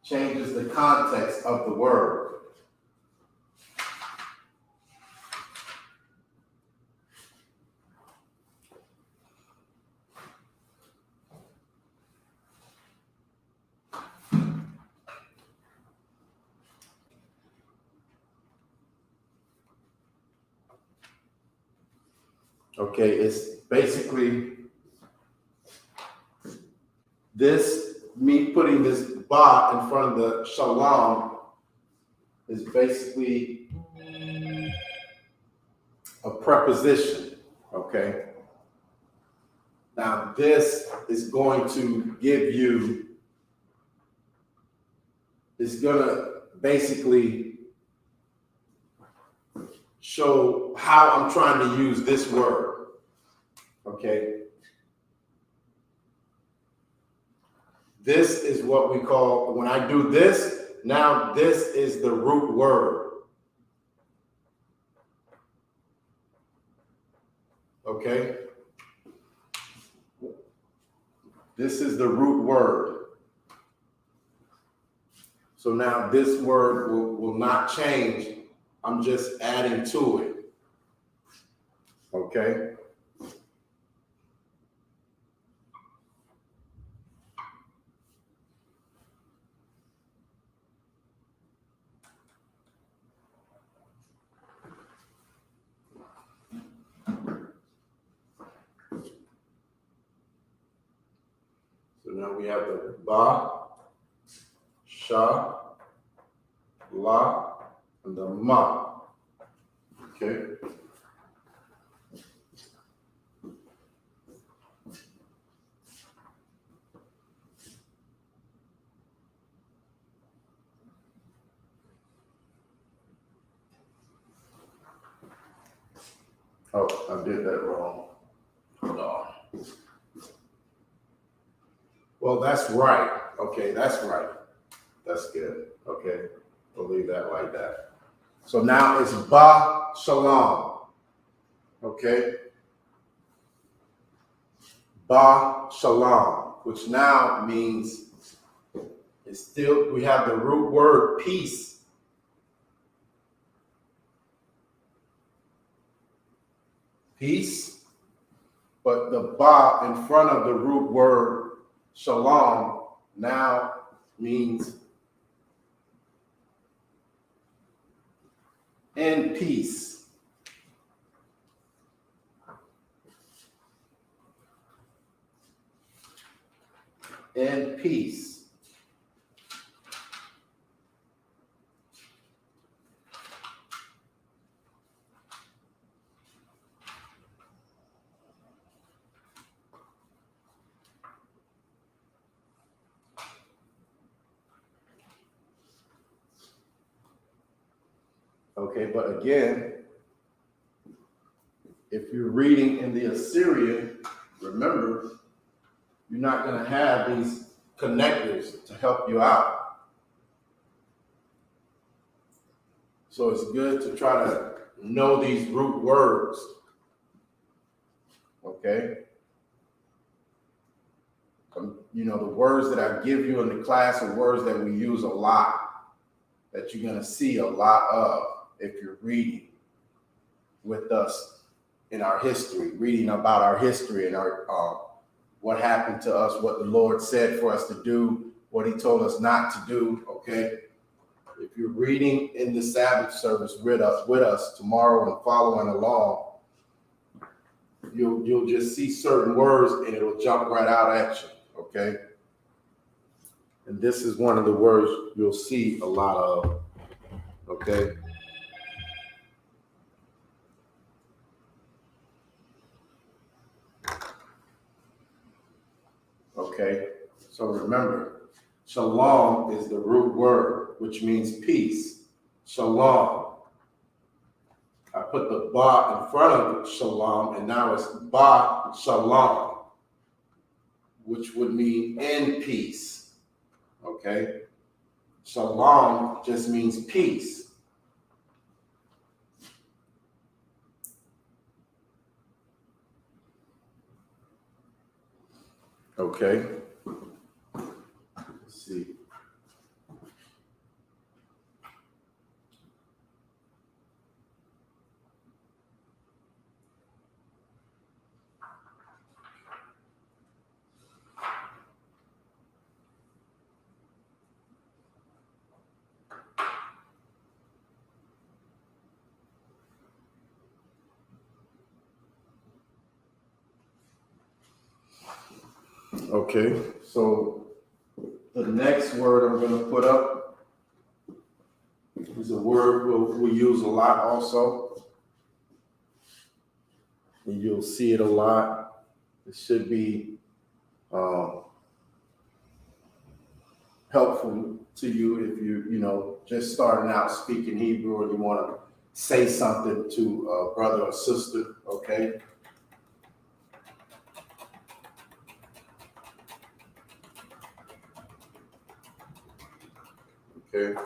changes the context of the word. Okay, it's basically this, me putting this ba in front of the shalom is basically a preposition, okay? Now this is going to give you, it's gonna basically show how I'm trying to use this word, okay? This is what we call, when I do this, now this is the root word. Okay? This is the root word. So now this word will not change. I'm just adding to it. Okay? So now we have the Ba, Sha, La, and the Ma. Okay. Oh, I did that wrong. Hold on. Well, that's right. Okay, that's right. That's good. Okay, we'll leave that like that. So now it's Ba Shalom. Okay? Ba Shalom, which now means it's still, we have the root word peace. Peace, but the Ba in front of the root word Shalom now means in peace. In peace. Okay, but again, if you're reading in the Assyrian, remember, you're not going to have these connectors to help you out. So it's good to try to know these root words. Okay? You know, the words that I give you in the class are words that we use a lot, that you're going to see a lot of if you're reading with us in our history, reading about our history and our what happened to us, what the Lord said for us to do, what he told us not to do, okay? If you're reading in the Sabbath service with us tomorrow and following along, you'll just see certain words and it'll jump right out at you, okay? And this is one of the words you'll see a lot of, okay? Okay, so remember, shalom is the root word, which means peace. Shalom. I put the ba in front of shalom, and now it's ba shalom, which would mean in peace. Okay? Shalom just means peace. Okay? Let's see. Okay, so the next word I'm going to put up is a word we use a lot also. And you'll see it a lot. It should be helpful to you if you just starting out speaking Hebrew and you want to say something to a brother or sister, okay? Okay.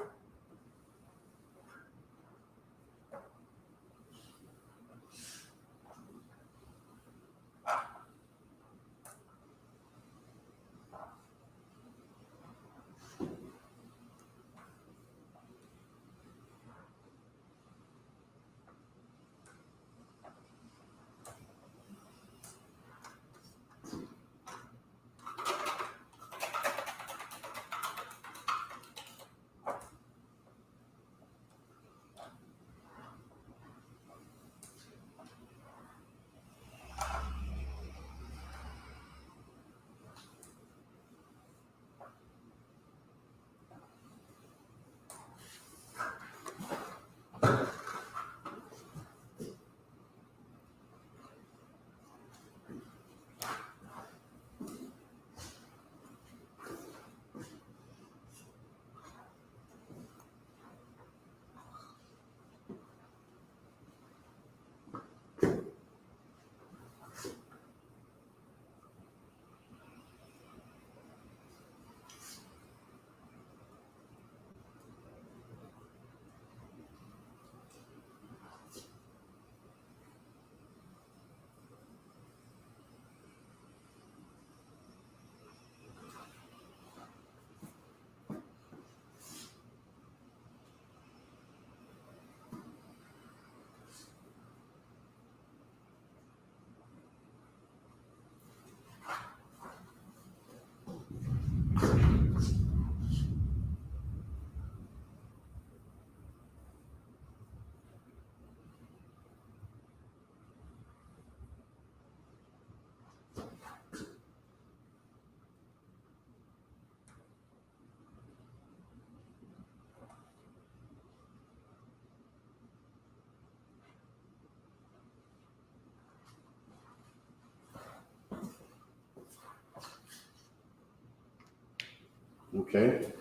Okay.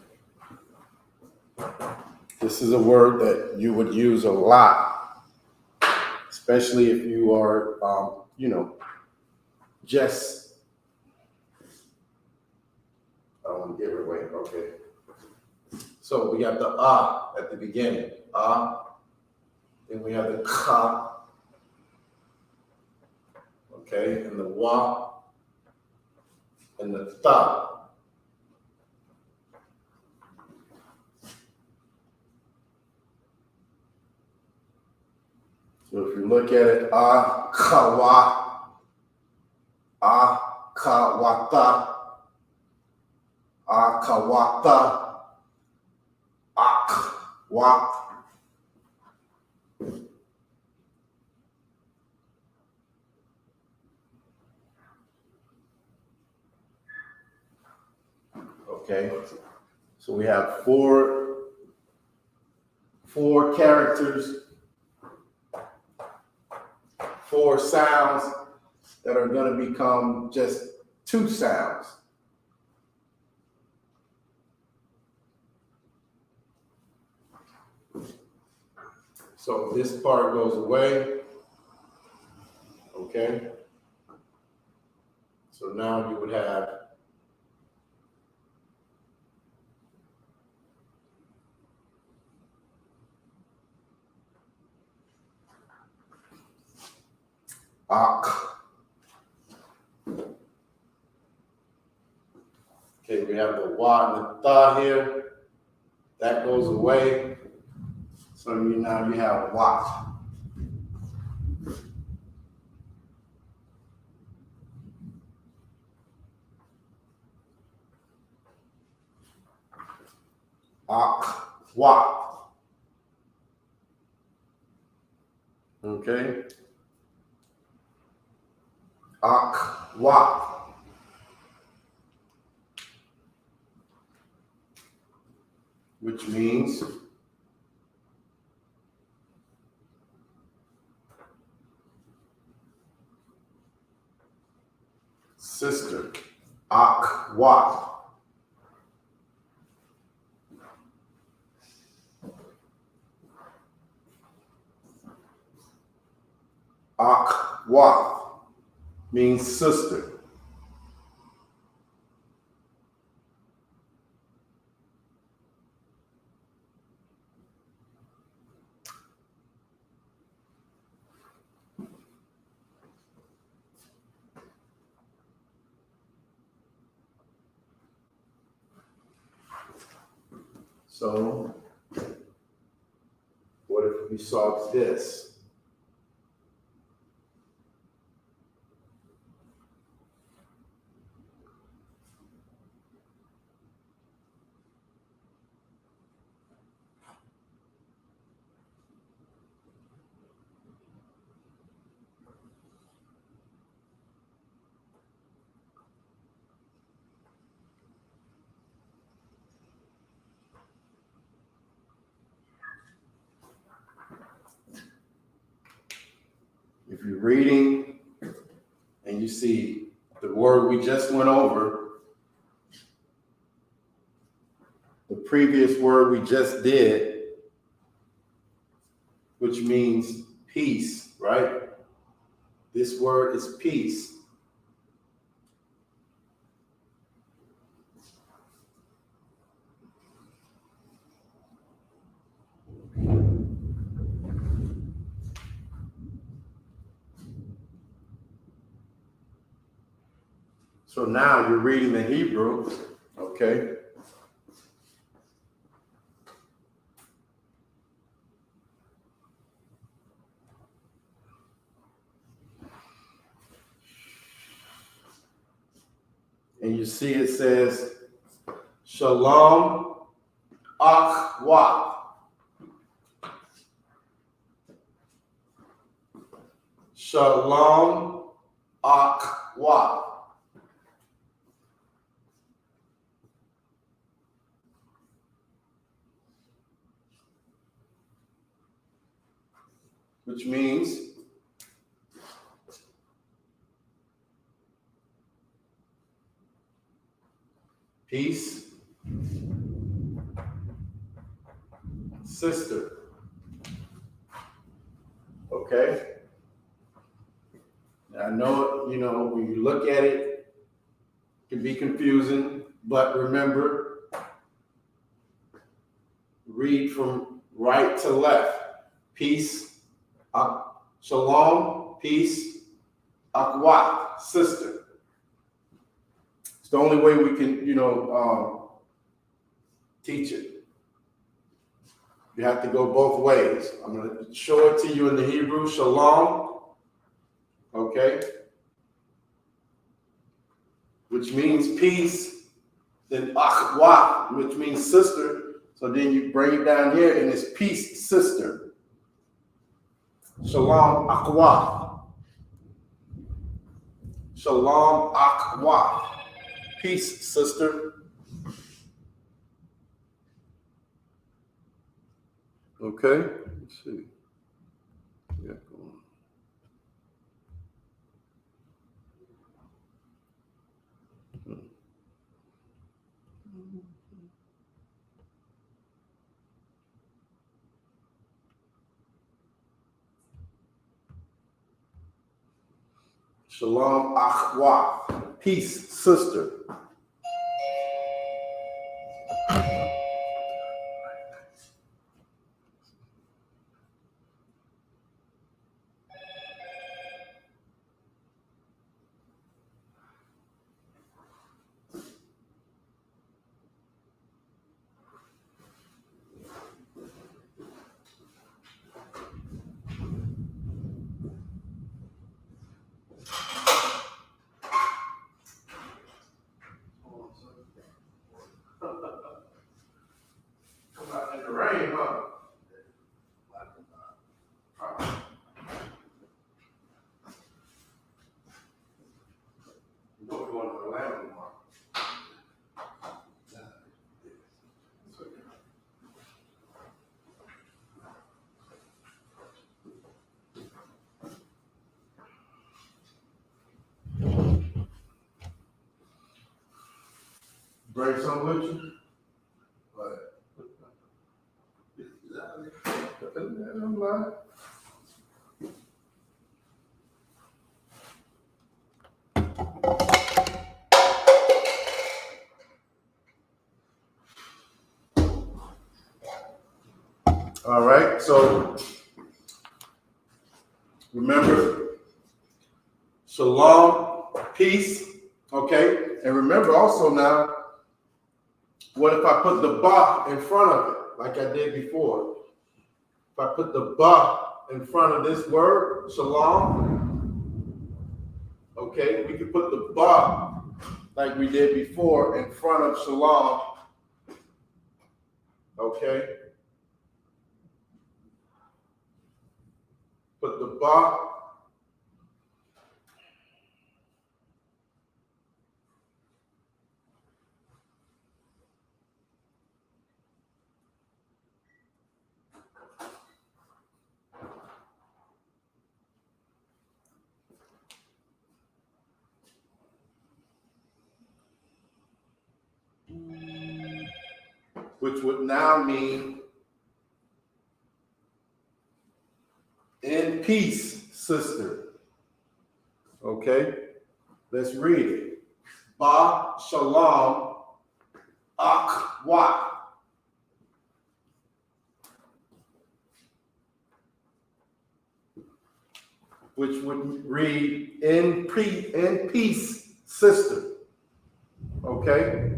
This is a word that you would use a lot, especially if you are, just, I don't want to give it away. Okay. So we have the at the beginning. Then we have the ka. Okay. And the wa. And the tha. So if you look at it, kawa, kawata, kawata, wa. Okay, so we have four characters, 4 sounds that are going to become just 2 sounds. So this part goes away. Okay. So now you would have ak. Okay, we have the wa and the tha here. That goes away. So now you have wat. Ak, wat. Okay. Ak, wat. Which means sister. Ak, wat. Ak, wat means sister. So, what if we saw this? If you're reading and you see the word we just went over, the previous word we just did, which means peace, right? This word is peace. So now you're reading the Hebrew, okay? And you see it says, Shalom, Akhwa. Shalom, Akhwa. Which means peace, sister. Okay? I know, you know, when you look at it, it can be confusing, but remember, read from right to left. Peace, shalom, peace, akwat, sister. It's the only way we can, you know, teach it. You have to go both ways. I'm going to show it to you in the Hebrew, shalom, okay, which means peace, then akhwa, which means sister. So then you bring it down here and it's peace, sister. Shalom, akhwa. Shalom, akhwa. Peace, sister. Okay, let's see. Yeah, go on. Shalom, akhwa. Peace, sister. Come out in the rain, huh? You know we're going to Atlanta tomorrow. Bring some with you? What? I'm lying. All right, so remember, shalom, peace, okay? And remember also now, what if I put the ba in front of it, like I did before? If I put the ba in front of this word, shalom, okay, we could put the ba, like we did before, in front of shalom, okay? Put the ba, which would now mean in peace, sister. Okay, let's read it. Ba shalom akhwa. Which would read in peace, sister. Okay,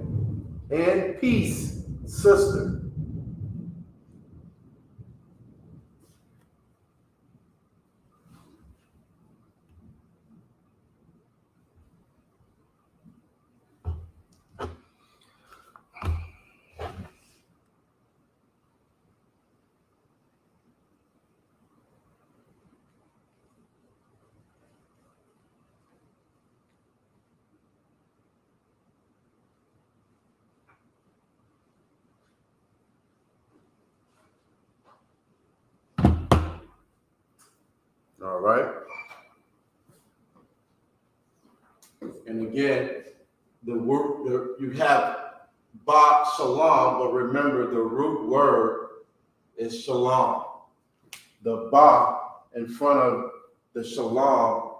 in peace, sister. All right. And again, the word you have ba shalom, but remember the root word is shalom. The ba in front of the shalom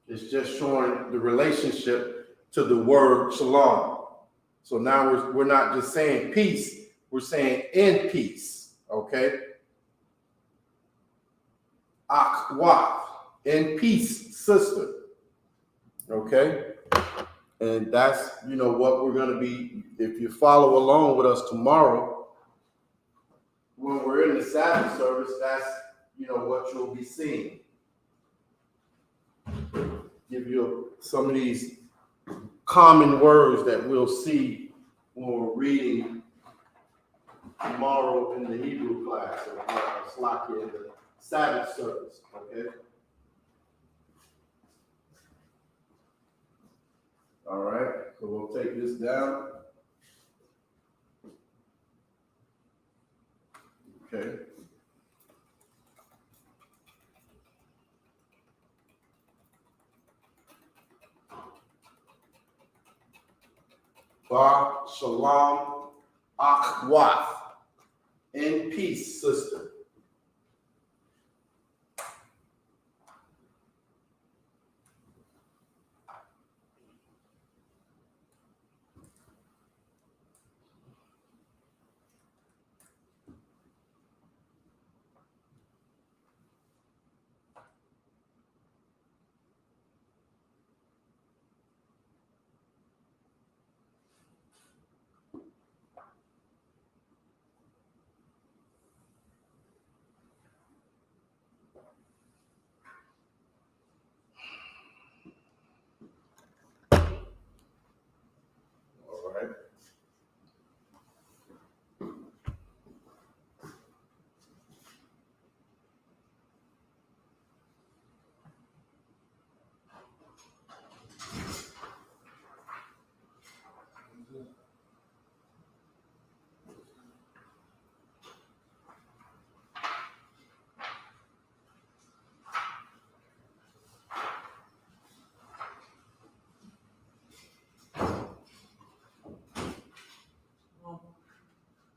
is just showing the relationship to the word shalom. So now we're not just saying peace, we're saying in peace, okay? Akwat, in peace, sister, okay? And that's, what we're going to be, if you follow along with us tomorrow, when we're in the Sabbath service, that's, what you'll be seeing. Give you some of these common words that we'll see when we're reading tomorrow in the Hebrew class, or Slakia in the Sabbath service, okay? All right, so we'll take this down. Okay. Ba Shalom Akwat. In peace, sister. All right.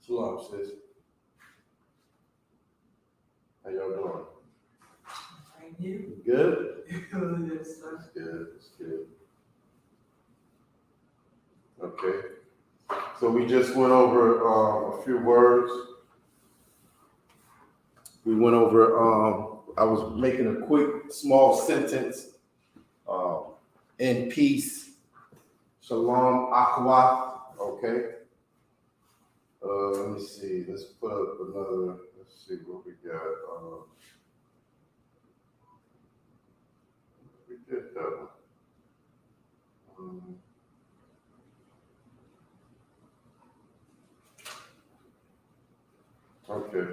Shalom, sis. How y'all doing? Thank you. Good? Yes, sir. That's good. That's good. Okay. So we just went over a few words. We went over, I was making a quick, small sentence. In peace. Shalom Akwat. Okay. Let me see. Let's put up another. Let's see what we got. We did that one. Okay.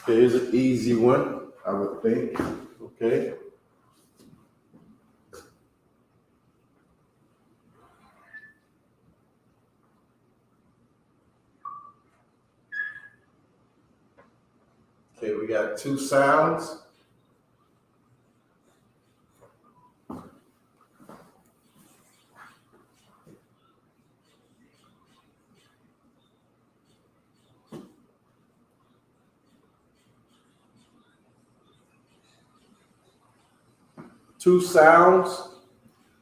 Here's an easy one, I would think. Okay. Okay, we got two sounds. Two sounds.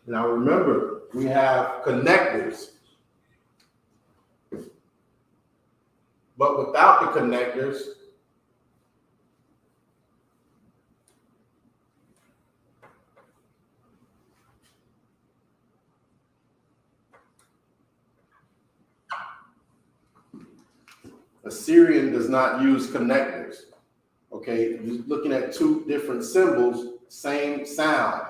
Now remember, we have connectors. But without the connectors, Assyrian does not use connectors. Okay, you're looking at two different symbols, same sound.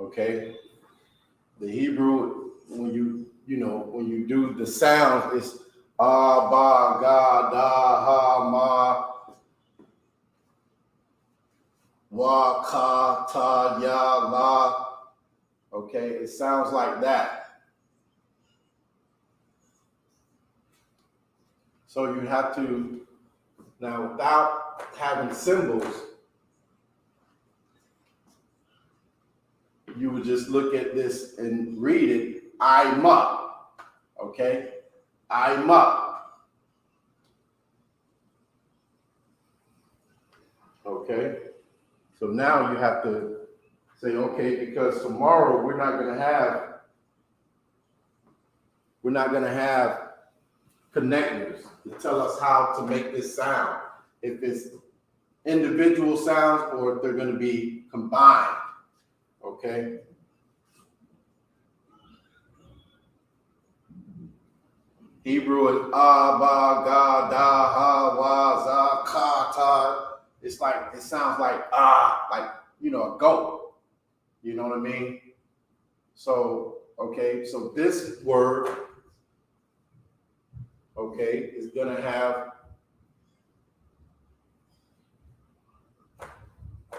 Okay, the Hebrew, when you do the sound, it's ah, ba, ga, da, ha, ma, wa, ka, ta, ya, la. Okay, it sounds like that. So you have to, now without having symbols, you would just look at this and read it, I.M.U.P, okay? I.M.U.P. Okay? So now you have to say, okay, because tomorrow we're not gonna have connectors to tell us how to make this sound. If it's individual sounds or if they're gonna be combined. Okay. Hebrew is ba ga da ha wa za ka ta. It's like it sounds like like a goat. You know what I mean? So okay, so this word, okay, is gonna have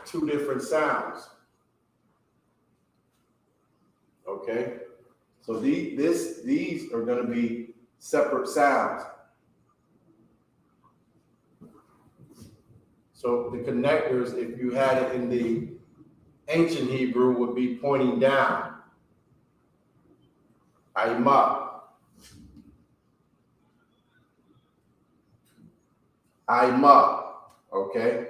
two different sounds. Okay, so these are going to be separate sounds. So the connectors, if you had it in the ancient Hebrew, would be pointing down. I.M.U.P. I.M.U.P. Okay,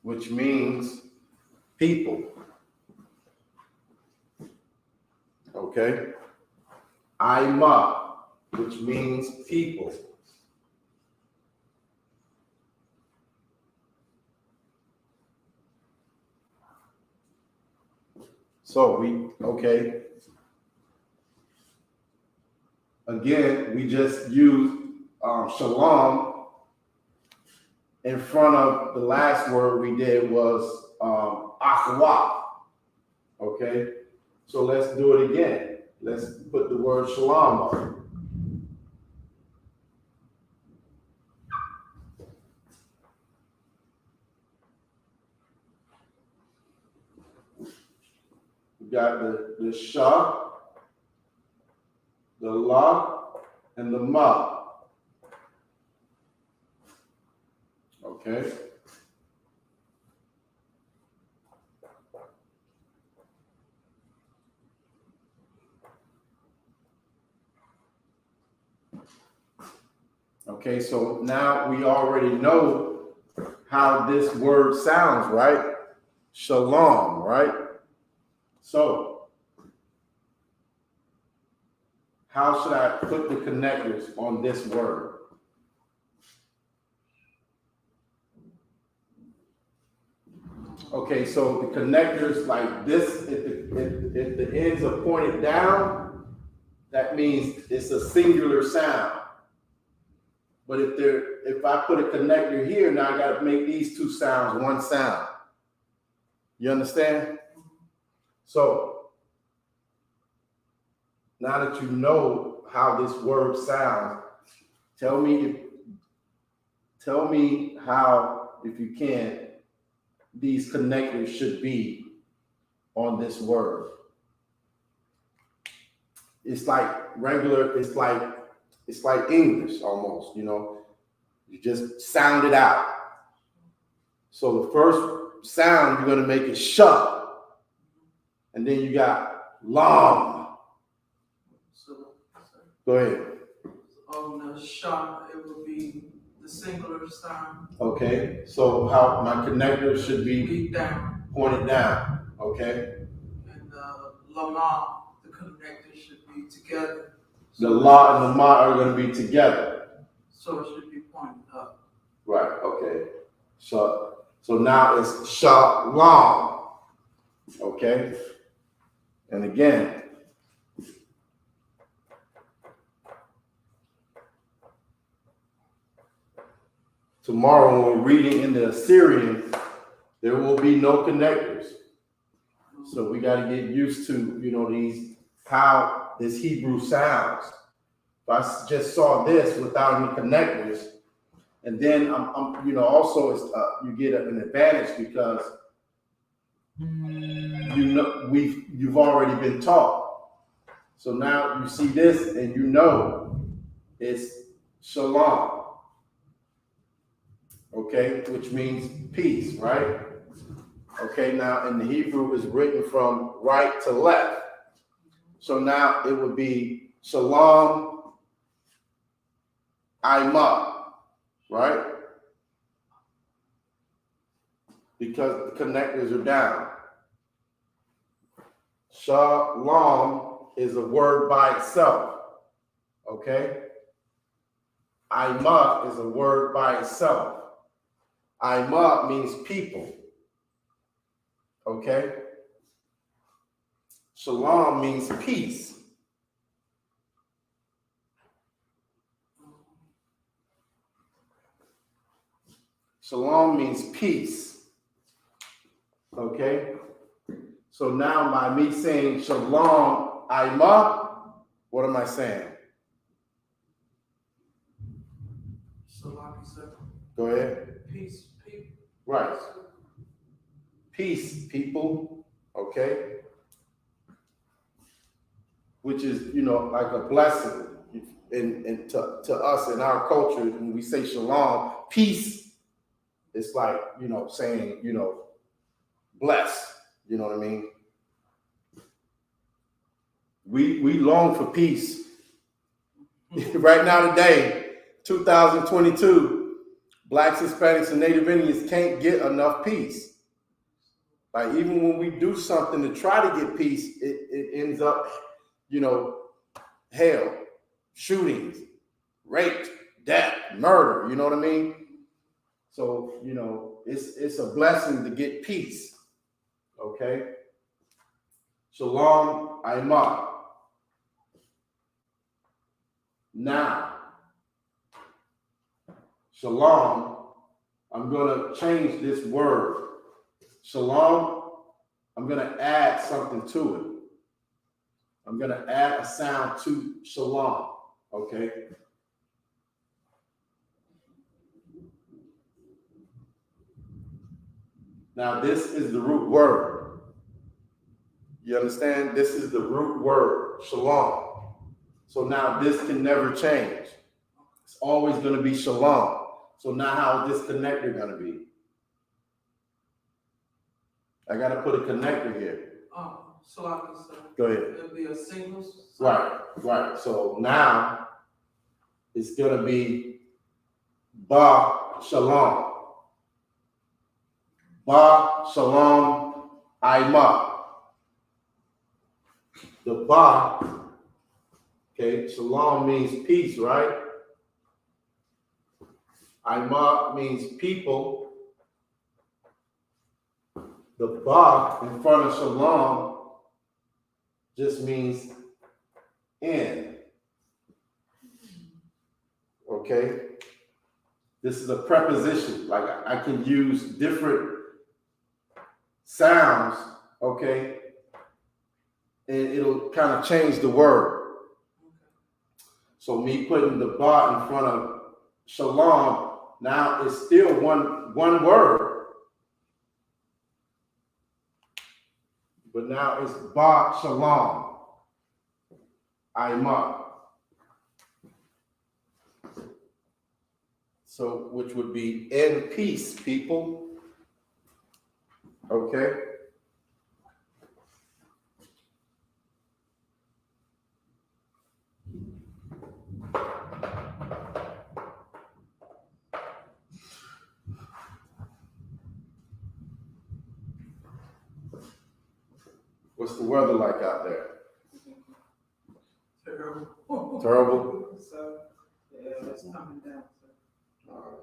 which means people. Okay, I.M.U.P, which means people. So okay. Again, we just used shalom in front of the last word we did was akwa. Okay, so let's do it again. Let's put the word shalom on. We got the sha, the la, and the ma. Okay. Okay, so now we already know how this word sounds, right? Shalom, right? So, how should I put the connectors on this word? Okay, so the connectors like this, if the ends are pointed down, that means it's a singular sound. But if I put a connector here, now I got to make these two sounds one sound. You understand? So now that you know how this word sounds, tell me how, if you can, these connectors should be on this word. It's like regular, it's like English almost, you just sound it out. So the first sound you're gonna make is sha, and then you got lam. Go ahead. On the sha, it will be the singular sound. Okay, so how my connector should be Deep down. pointed down. Okay. And the lama, the connector should be together. The la and the ma are going to be together. So it should be pointed up. Right. Okay. So now it's shalom. Okay. And again, tomorrow when we're reading in the Assyrian, there will be no connectors. So we got to get used to, how this Hebrew sounds. If I just saw this without any connectors, and then also it's you get an advantage because you've already been taught. So now you see this and It's shalom. Okay, which means peace, right? Okay, now in the Hebrew is written from right to left. So now it would be shalom I.S.U.P.K, right? Because the connectors are down. Shalom is a word by itself. Okay? I.S.U.P.K is a word by itself. I.S.U.P.K means people. Okay? Shalom means peace. Shalom means peace. Okay? So now by me saying shalom I.S.U.P.K, what am I saying? Go ahead. Peace, people. Right. Peace, people. Okay? Which is, like a blessing. And to us in our culture, when we say shalom, peace, it's like, saying, bless. You know what I mean? We long for peace. Right now today, 2022, Blacks, Hispanics, and Native Indians can't get enough peace. Like even when we do something to try to get peace, it ends up, hell, shootings, rape, death, murder, you know what I mean? So, it's a blessing to get peace. Okay? Shalom I.S.U.P.K. Now, shalom, I'm going to change this word. Shalom, I'm going to add something to it. I'm going to add a sound to shalom, okay? Now, this is the root word. You understand? This is the root word, shalom. So now this can never change. It's always going to be shalom. So now how is this connector going to be? I got to put a connector here. So I can say. Go ahead. It'll be a single. Right. So now it's going to be ba shalom. Ba shalom I.S.U.P.K. The ba, okay, shalom means peace, right? I.S.U.P.K means people. The ba in front of shalom just means in. Okay? This is a preposition. Like I can use different sounds, okay? And it'll kind of change the word. So me putting the ba in front of shalom, now it's still one word. But now it's ba shalom I.S.U.P.K. So, which would be in peace, people. Okay? What's the weather like out there? Terrible. Terrible? So, yeah, it's coming down. All right.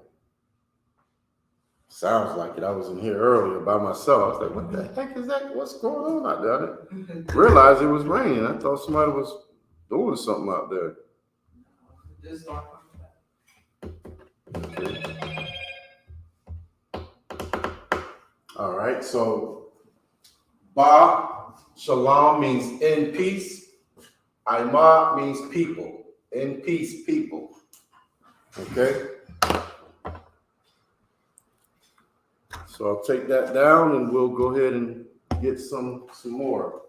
Sounds like it. I was in here earlier by myself. I was like, what the heck is that? What's going on out there? I didn't realize it was raining. I thought somebody was doing something out there. This start coming back. All right, so ba shalom means in peace. I.S.U.P.K means people. In peace, people. Okay? So I'll take that down and we'll go ahead and get some more.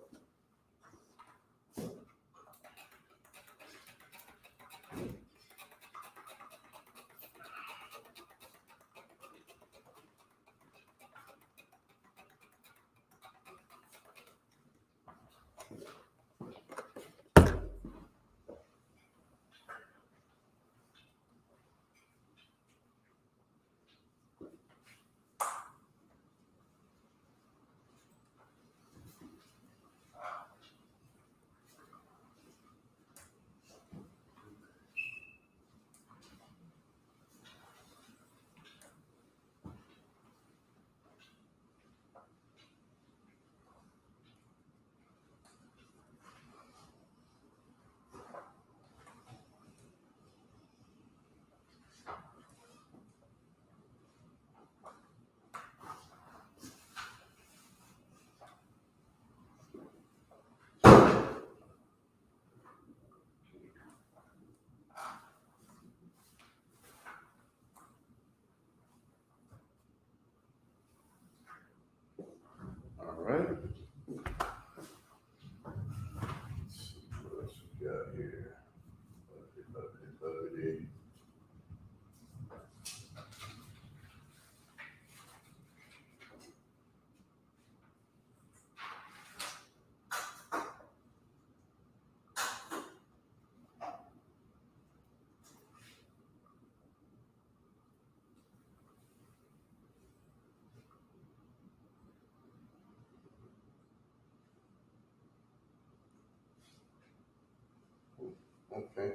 Okay.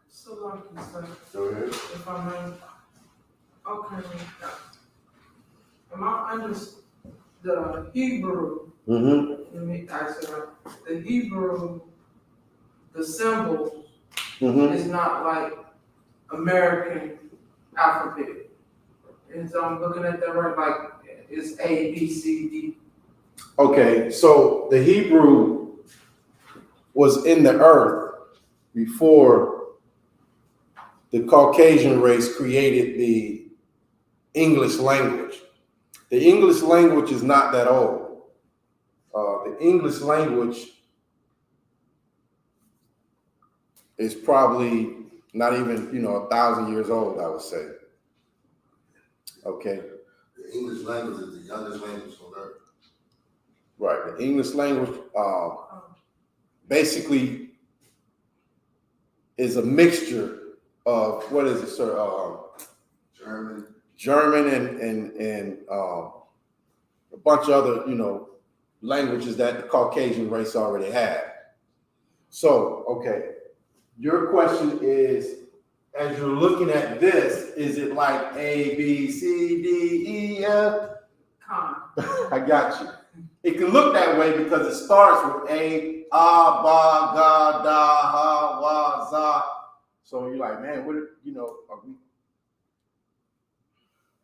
So like you said, Go ahead. if I may, okay. Am I understand the Hebrew? Mm-hmm. Let me ask you, the Hebrew, the symbol Mm-hmm. is not like American alphabet. And so I'm looking at that right, like it's A, B, C, D. Okay, so the Hebrew was in the earth before the Caucasian race created the English language. The English language is not that old. The English language is probably not even, 1,000 years old, I would say. Okay. The English language is the youngest language on earth. Right. The English language basically is a mixture of, what is it, sir? German and a bunch of other, languages that the Caucasian race already had. So, okay, your question is, as you're looking at this, is it like A, B, C, D, E, F? I got you. It can look that way because it starts with A, A, Ba, Ga, Da, Ha, Wa, Za. So you're like, man, what, are we?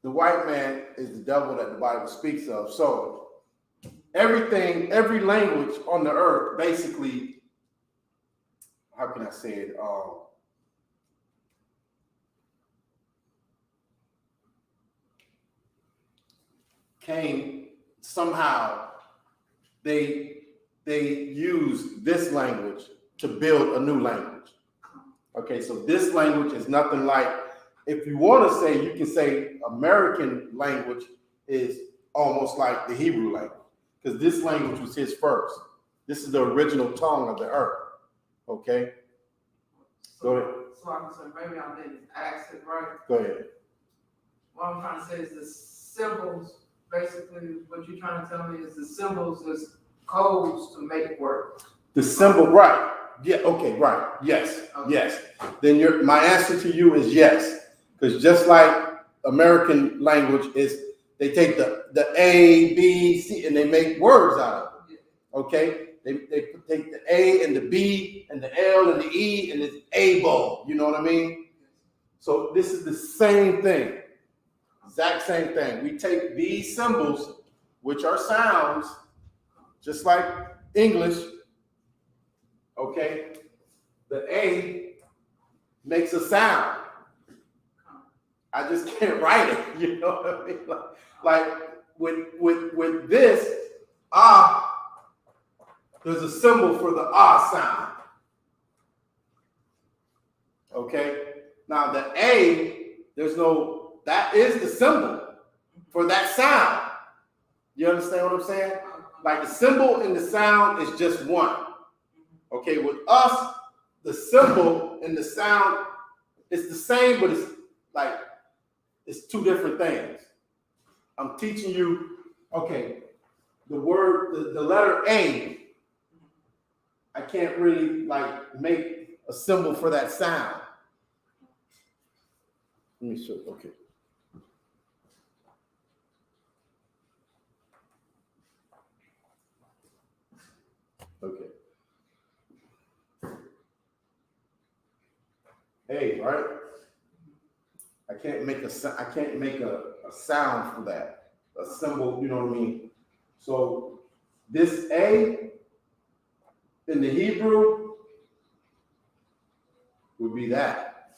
The white man is the devil that the Bible speaks of. So every language on the earth, basically, how can I say it? Came somehow, they used this language to build a new language. Okay, so this language is nothing like, if you want to say, you can say American language is almost like the Hebrew language, because this language was his first. This is the original tongue of the earth. Okay? Go ahead. So I can say, maybe I didn't ask it right. Go ahead. What I'm trying to say is the symbols, basically, what you're trying to tell me is the symbols is codes to make work. The symbol, right. Yeah, okay, right. Yes, okay. Yes. Then my answer to you is yes. Because just like American language is, they take the A, B, C, and they make words out of it. Okay? They take the A and the B and the L and the E and it's able. You know what I mean? So this is the same thing. Exact same thing. We take these symbols, which are sounds, just like English. Okay? The A makes a sound. I just can't write it. You know what I mean? Like with this, there's a symbol for the sound. Okay? Now the A, that is the symbol for that sound. You understand what I'm saying? Like the symbol and the sound is just one. Okay, with us, the symbol and the sound is the same, but it's two different things. I'm teaching you, okay, the letter A, I can't really make a symbol for that sound. Let me show, okay. Okay. A, right? I can't make a sound for that. A symbol, you know what I mean? So this A in the Hebrew would be that.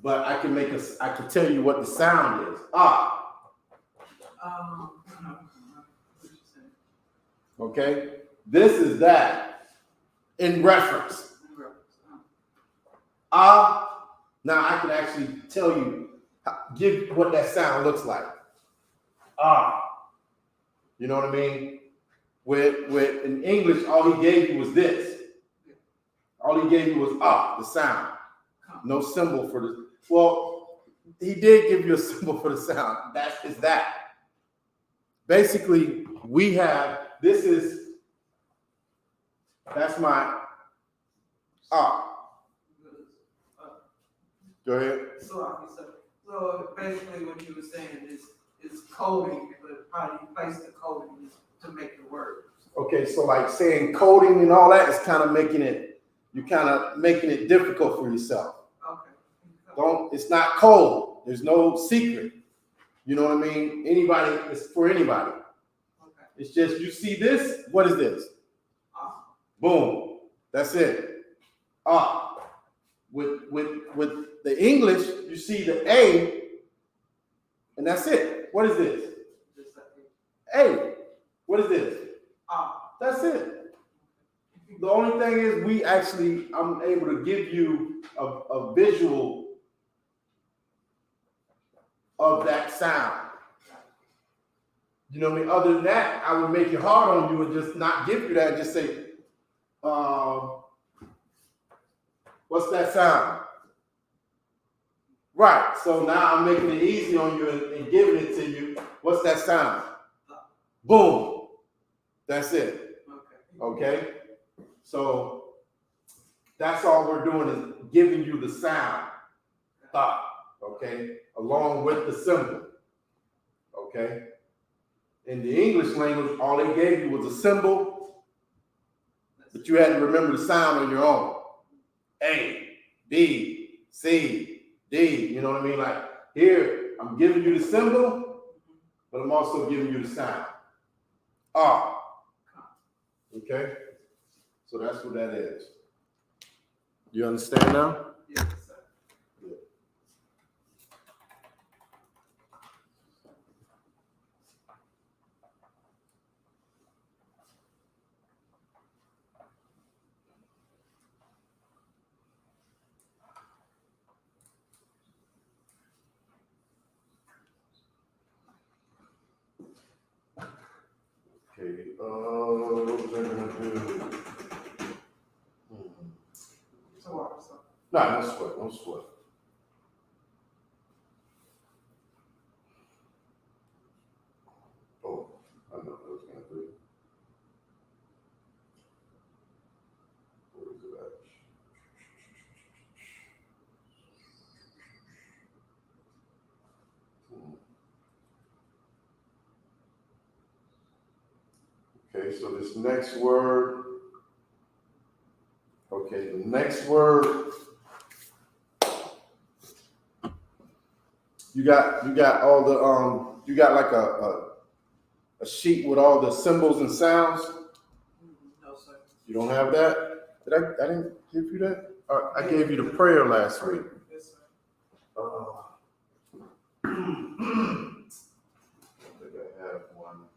But I can tell you what the sound is. Okay? This is that in reference. Now I can actually tell you, give what that sound looks like. You know what I mean? With in English, all he gave you was this. All he gave you was the sound. No symbol for the. Well, he did give you a symbol for the sound. That is that. basically we have, that's my Go ahead. So basically what you were saying is coding, but how do you place the coding to make the word? Okay, so like saying coding and all that is kind of making it difficult for yourself. Okay. It's not code. There's no secret. You know what I mean? It's for anybody. Okay. It's just, you see this, what is this? Boom. That's it. With the English, you see the A, and that's it. What is this? A. What is this? That's it. The only thing is I'm able to give you a visual of that sound. You know what I mean? Other than that, I would make it hard on you and just not give you that. Just say, what's that sound? Right. So now I'm making it easy on you and giving it to you. What's that sound? Boom. That's it. Okay? So that's all we're doing is giving you the sound. Thought. Okay? Along with the symbol. Okay? In the English language, all they gave you was a symbol, but you had to remember the sound on your own. A, B, C, D. You know what I mean? Like here, I'm giving you the symbol, but I'm also giving you the sound. Ah. Okay? So that's what that is. You understand now? Yes, sir. Okay, what was I gonna do? No sweat, no sweat. Oh, I know what I was gonna do. Where is it at? Okay, so this next word. Okay, the next word. You got all the you got like a sheet with all the symbols and sounds. No, sir. You don't have that? I didn't give you that? I gave you the prayer last week. Yes, sir. I think I have one.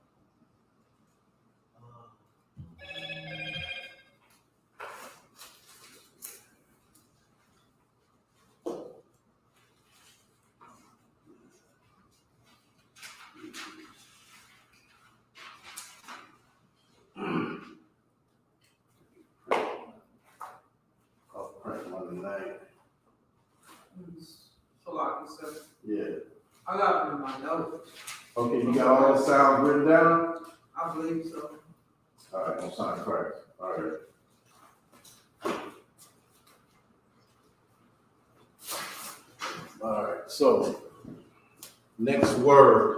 I'll print one tonight. So like you said, Yeah. I got it in my notes. Okay, you got all the sounds written down? I believe so. All right, I'm signing first. All right. All right, so next word.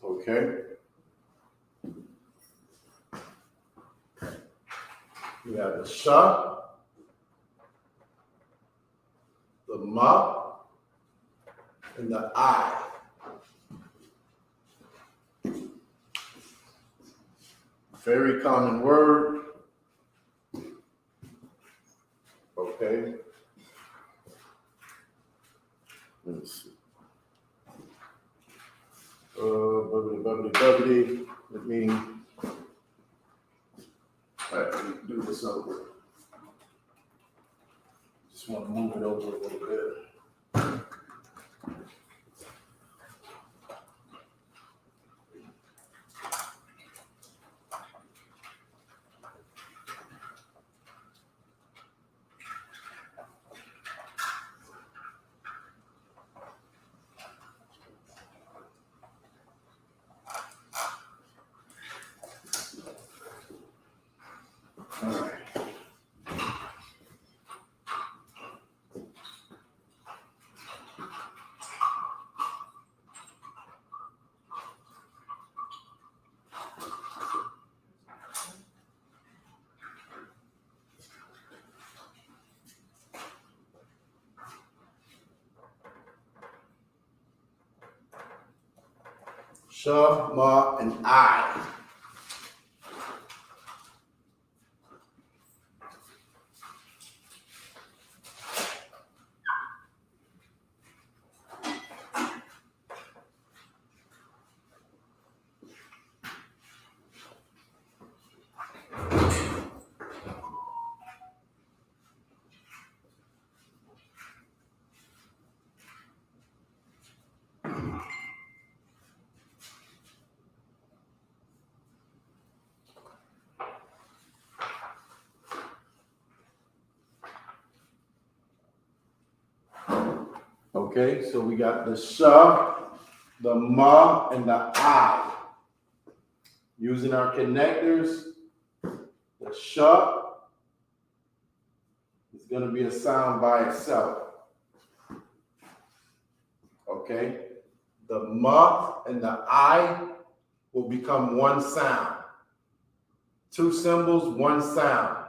Okay. You have the sha, the ma, and the I. Very common word. Okay. Let me see. bubbly. Let me do this over. Just want to move it over a little bit. All right. Shema and I. Okay, so we got the sha, the ma, and the I. Using our connectors, the sha is going to be a sound by itself. Okay, the ma and the I will become one sound. Two symbols, one sound.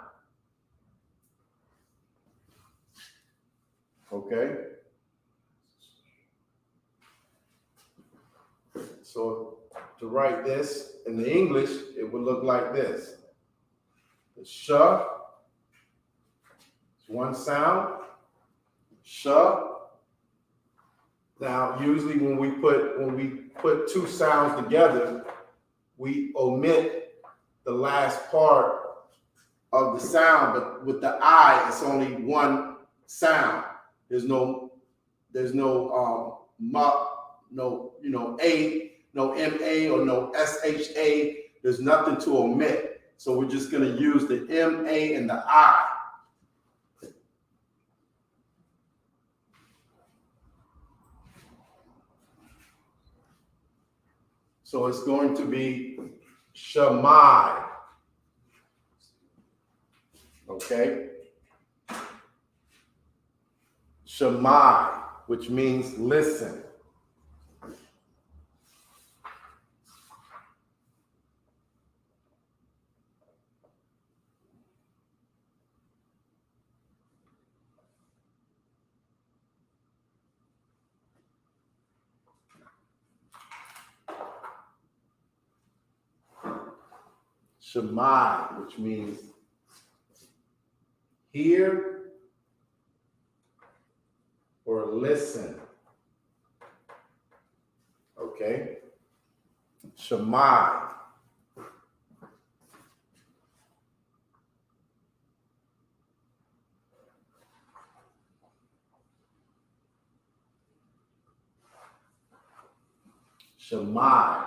Okay. So to write this in the English, it would look like this. The sha is one sound. Sha. Now, usually when we put two sounds together, we omit the last part of the sound, but with the I, it's only one sound. There's no ma, no a, no ma, or no sha. There's nothing to omit. So we're just going to use the ma and the I. So it's going to be Shammai. Okay? Shammai, which means listen. Shammai, which means hear or listen. Okay? Shammai. Shammai.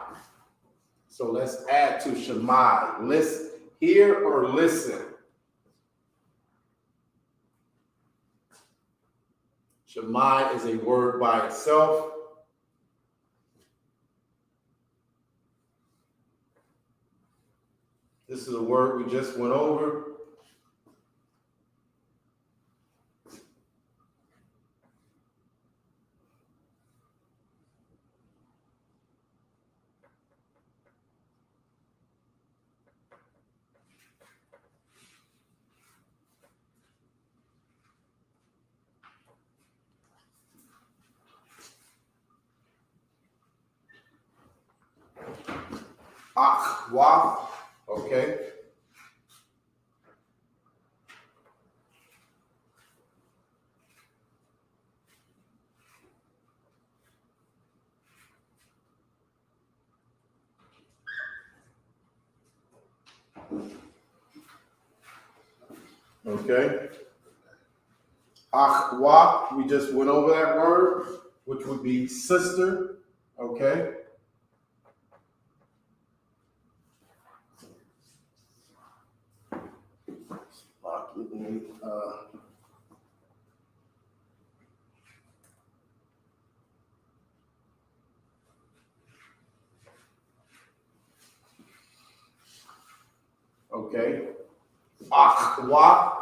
So let's add to Shammai. Listen, hear or listen. Shammai is a word by itself. This is a word we just went over. Wa, okay. Okay. Akhwa, we just went over that word, which would be sister. Okay. Okay. Akhwa.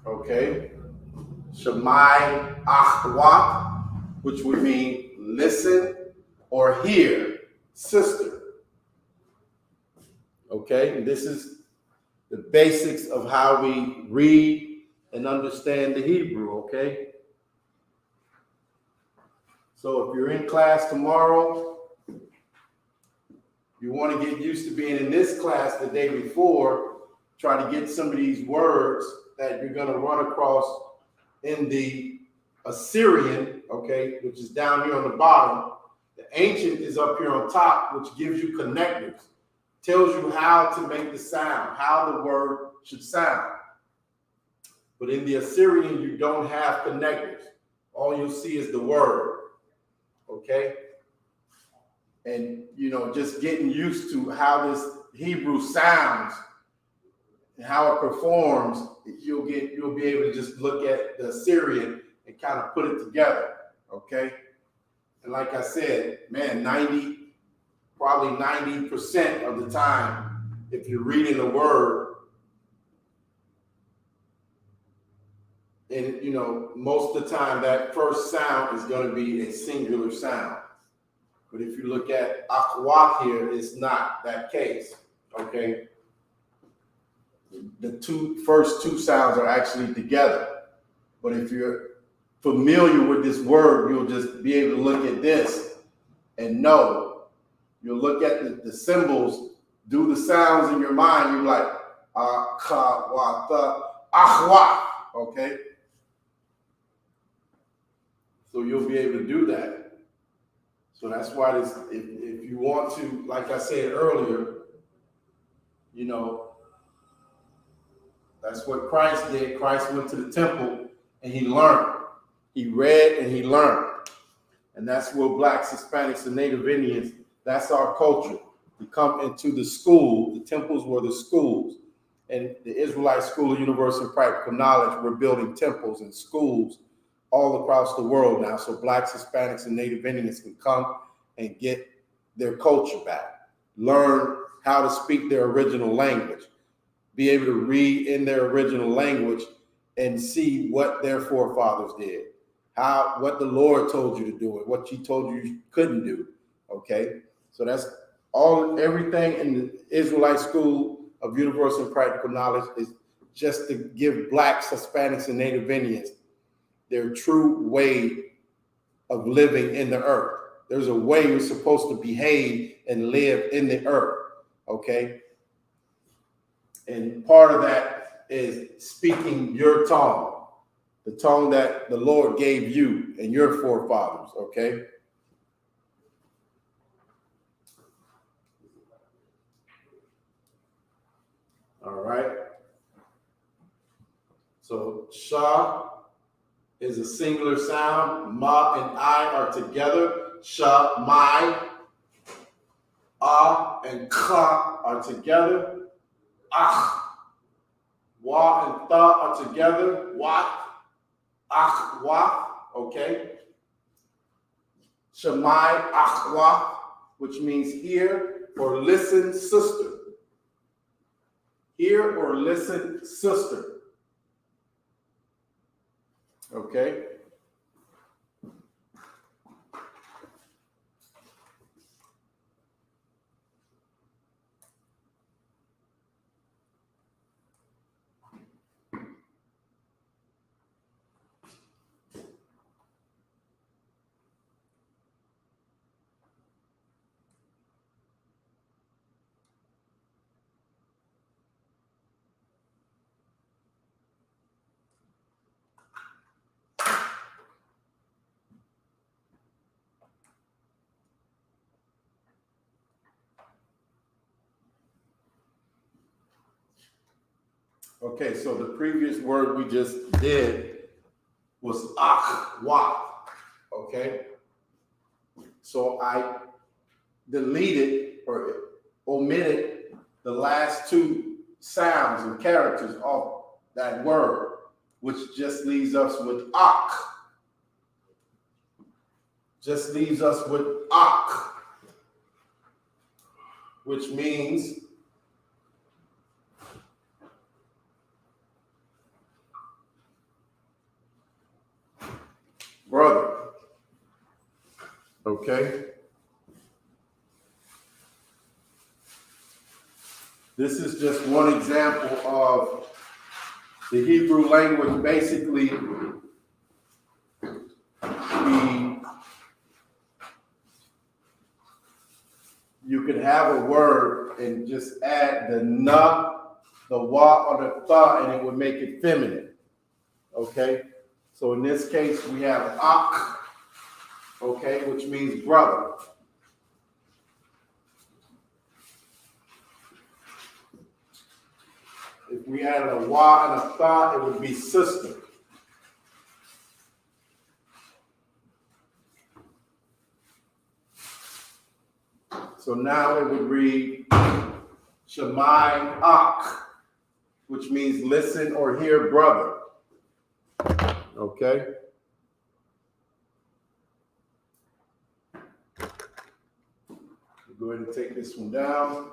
Okay. Shemai Akhwa, which would mean listen or hear, sister. Okay, and this is the basics of how we read and understand the Hebrew, okay? So if you're in class tomorrow, you want to get used to being in this class the day before, try to get some of these words that you're going to run across in the Assyrian, okay, which is down here on the bottom. The ancient is up here on top, which gives you connectors, tells you how to make the sound, how the word should sound. But in the Assyrian, you don't have connectors. All you'll see is the word, okay? And, you know, just getting used to how this Hebrew sounds and how it performs, you'll be able to just look at the Assyrian and kind of put it together, okay? And like I said, man, probably 90% of the time, if you're reading a word, and you know, most of the time that first sound is going to be a singular sound. But if you look at Akhwat here, it's not that case, okay? The first two sounds are actually together. But if you're familiar with this word, you'll just be able to look at this and know. You'll look at the symbols, do the sounds in your mind. You're like, Akhwat, Akhwat, okay? So you'll be able to do that. So that's why this, if you want to, like I said earlier, you know, that's what Christ did. Christ went to the temple and he learned. He read and he learned. And that's where Blacks, Hispanics, and Native Indians, that's our culture. We come into the school. The temples were the schools. And the Israelite School of Universal and Practical Knowledge, we're building temples and schools all across the world now. So Blacks, Hispanics, and Native Indians can come and get their culture back. Learn how to speak their original language. Be able to read in their original language and see what their forefathers did. What the Lord told you to do and what he told you couldn't do, okay? So that's everything in the Israelite School of Universal and Practical Knowledge is just to give Blacks, Hispanics, and Native Indians their true way of living in the earth. There's a way you're supposed to behave and live in the earth, okay? And part of that is speaking your tongue. The tongue that the Lord gave you and your forefathers, okay? All right. So Shah is a singular sound. Ma and I are together. Shah, my. Ah and Kha are together. Ah. Wa and Tha are together. Wat. Akhwa, okay? Shemai Akhwa, which means hear or listen, sister. Hear or listen, sister. Okay? Okay, so the previous word we just did was akwa. Okay, so I deleted or omitted the last two sounds and characters of that word, which just leaves us with ak. Just leaves us with ak, which means brother. Okay. This is just one example of the Hebrew language. Basically, you could have a word and just add the na, the wa, or the tha, and it would make it feminine. Okay? So in this case, we have ak, okay, which means brother. If we added a wa and a tha, it would be sister. So now it would read Shemai ak, which means listen or hear, brother. Okay? Go ahead and take this one down.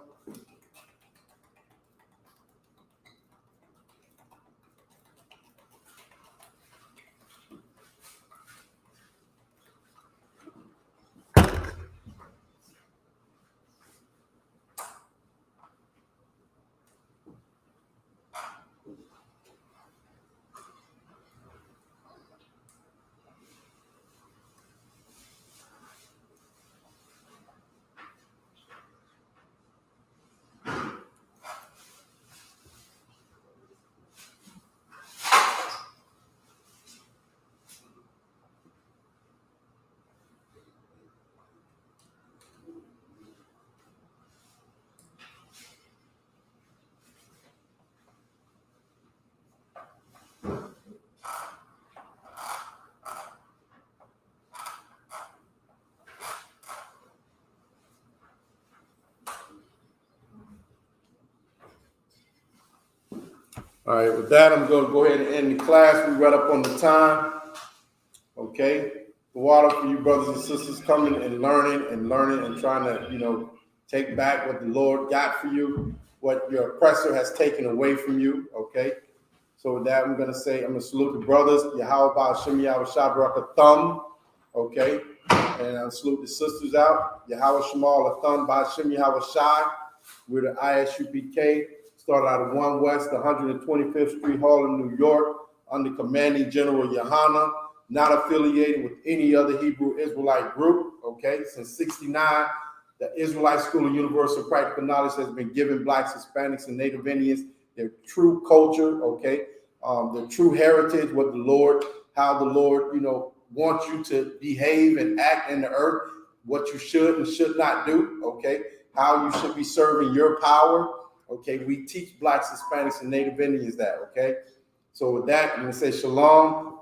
All right, with that, I'm going to go ahead and end the class. We're right up on the time. Okay? The water for you brothers and sisters coming and learning and trying to, take back what the Lord got for you, what your oppressor has taken away from you. Okay? So with that, I'm going to salute the brothers, Yahweh Hashem Yahweh Shabrak Thumb. Okay? And I'll salute the sisters out, Yahweh Shemal Thumb by Hashem Yahweh Shai. We're the I.S.U.P.K. Started out of 1 West, 125th Street Hall in New York, under commanding General YAHANNA, not affiliated with any other Hebrew Israelite group, okay? Since 69, the Israelite School of Universal Practical Knowledge has been giving Blacks, Hispanics, and Native Indians their true culture, okay? Their true heritage, how the Lord, wants you to behave and act in the earth, what you should and should not do, okay? How you should be serving your power. Okay, we teach Blacks, Hispanics, and Native Indians that, okay? So with that, I'm going to say shalom.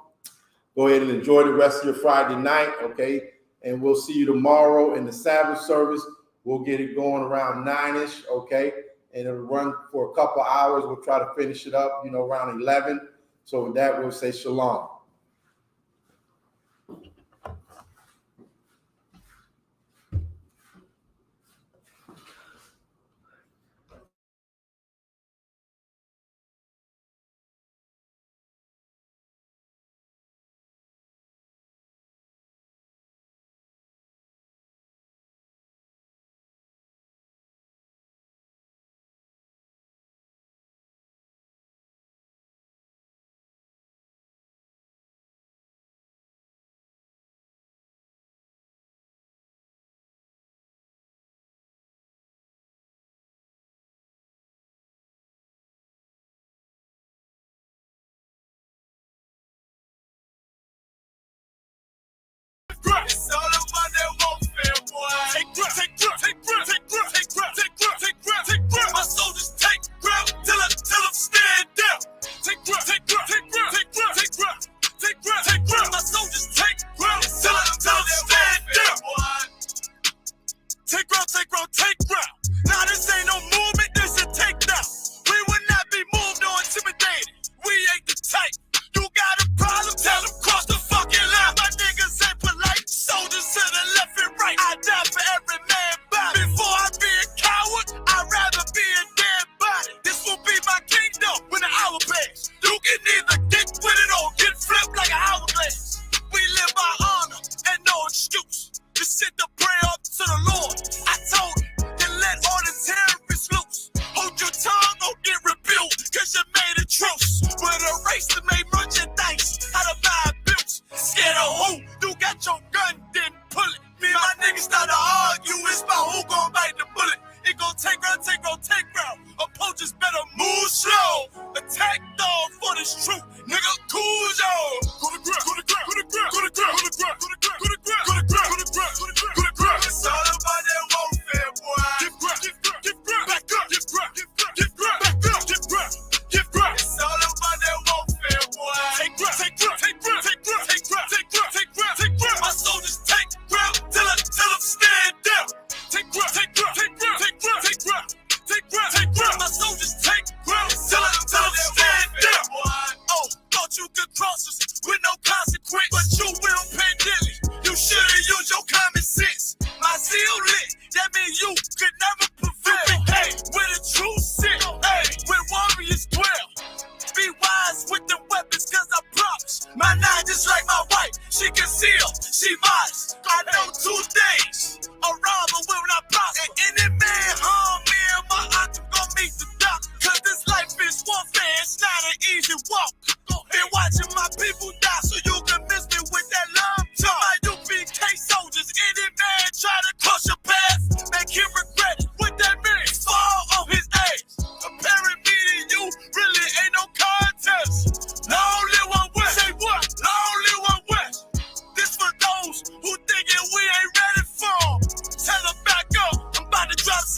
Go ahead and enjoy the rest of your Friday night, okay? And we'll see you tomorrow in the Sabbath service. We'll get it going around 9-ish, okay? And it'll run for a couple hours. We'll try to finish it up, around 11. So with that, we'll say shalom.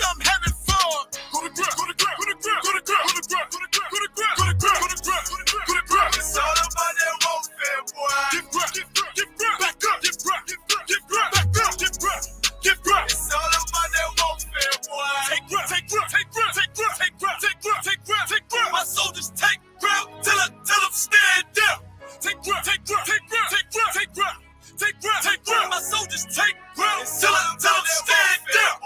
I'm having fun. Go to grab, go to grab, go to grab, go to grab, go to grab, go to grab, go to grab, go to grab, go to grab, go to grab. It's all about that warfare, boy. Give grab, give grab, give grab, back up, give grab, give grab, give grab, back up, give grab, give grab. It's all about that warfare, boy. Take grab, take grab, take grab, take grab, take grab, take grab, take grab, take grab. My soldiers take grab till them stand down. Take grab, take grab, take grab, take grab, take grab, take grab, take grab. My soldiers take grab till them stand down.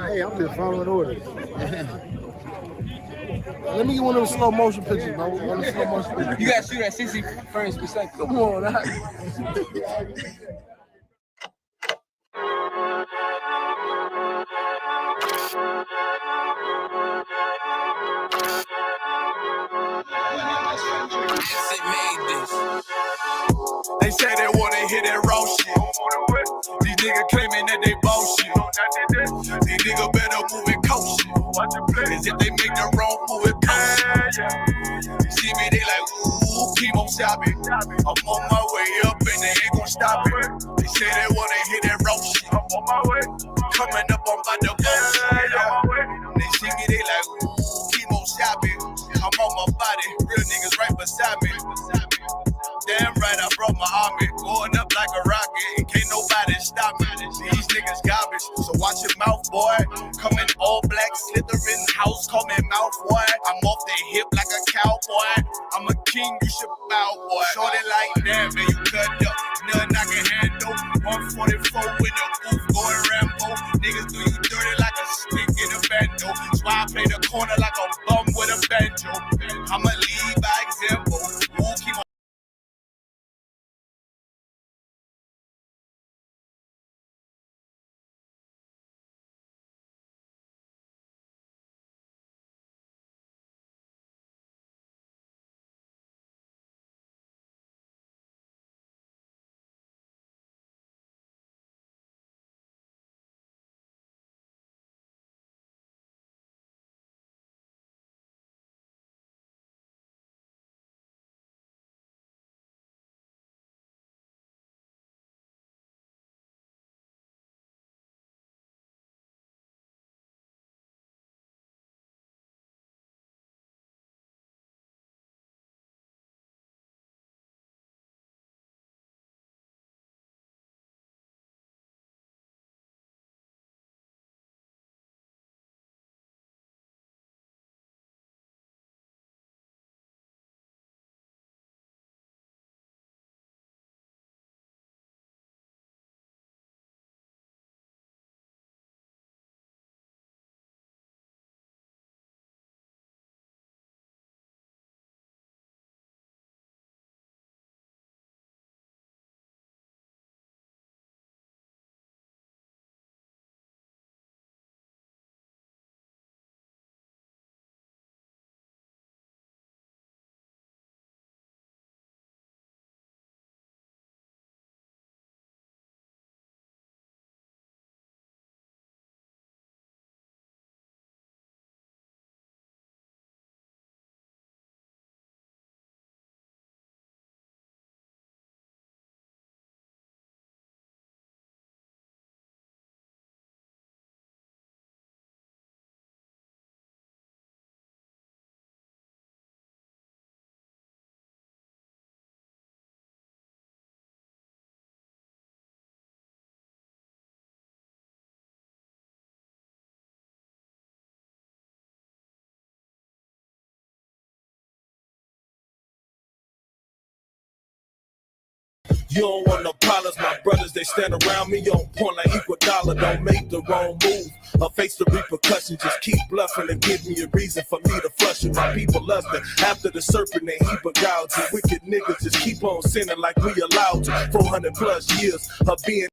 Hey, I'm just following orders. Let me get one of those slow motion pictures, bro. One of the slow motion pictures. You gotta shoot at 60 frames per second. Come on, that. They say they wanna hear that raw shit. These niggas claiming that they bullshit. These niggas better move it kosher. Cause if they make the wrong move it kosher. See me, they like, ooh, keep on shopping. I'm on my way up and they ain't gon' stop it. They say they wanna hear that raw shit. I'm on my way. Coming up on my bullshit. They see me, they like, ooh, keep on shopping. I'm on my body, real niggas right beside me. Damn right, I brought my army, going up like a rocket, and can't nobody stop me. These niggas garbage, so watch your mouth, boy. Coming all black, slithering house, call me mouth, boy. I'm off the hip like a cowboy. I'm a king, you should bow, boy. Shorty like that, man, you cut up, nothing I can handle. 144 with a goof, going Rambo. Niggas do you dirty like a stick in a bando. That's why I play the corner like a bum with a banjo. I'ma lead by example. Ooh, keep on. You don't want no problems, my brothers, they stand around me on point like equal dollar. Don't make the wrong move or face the repercussions. Just keep bluffing and give me a reason for me to flush it. My people lusting after the serpent and he beguiled you. Wicked niggas just keep on sinning like we allowed to. 400 plus years of being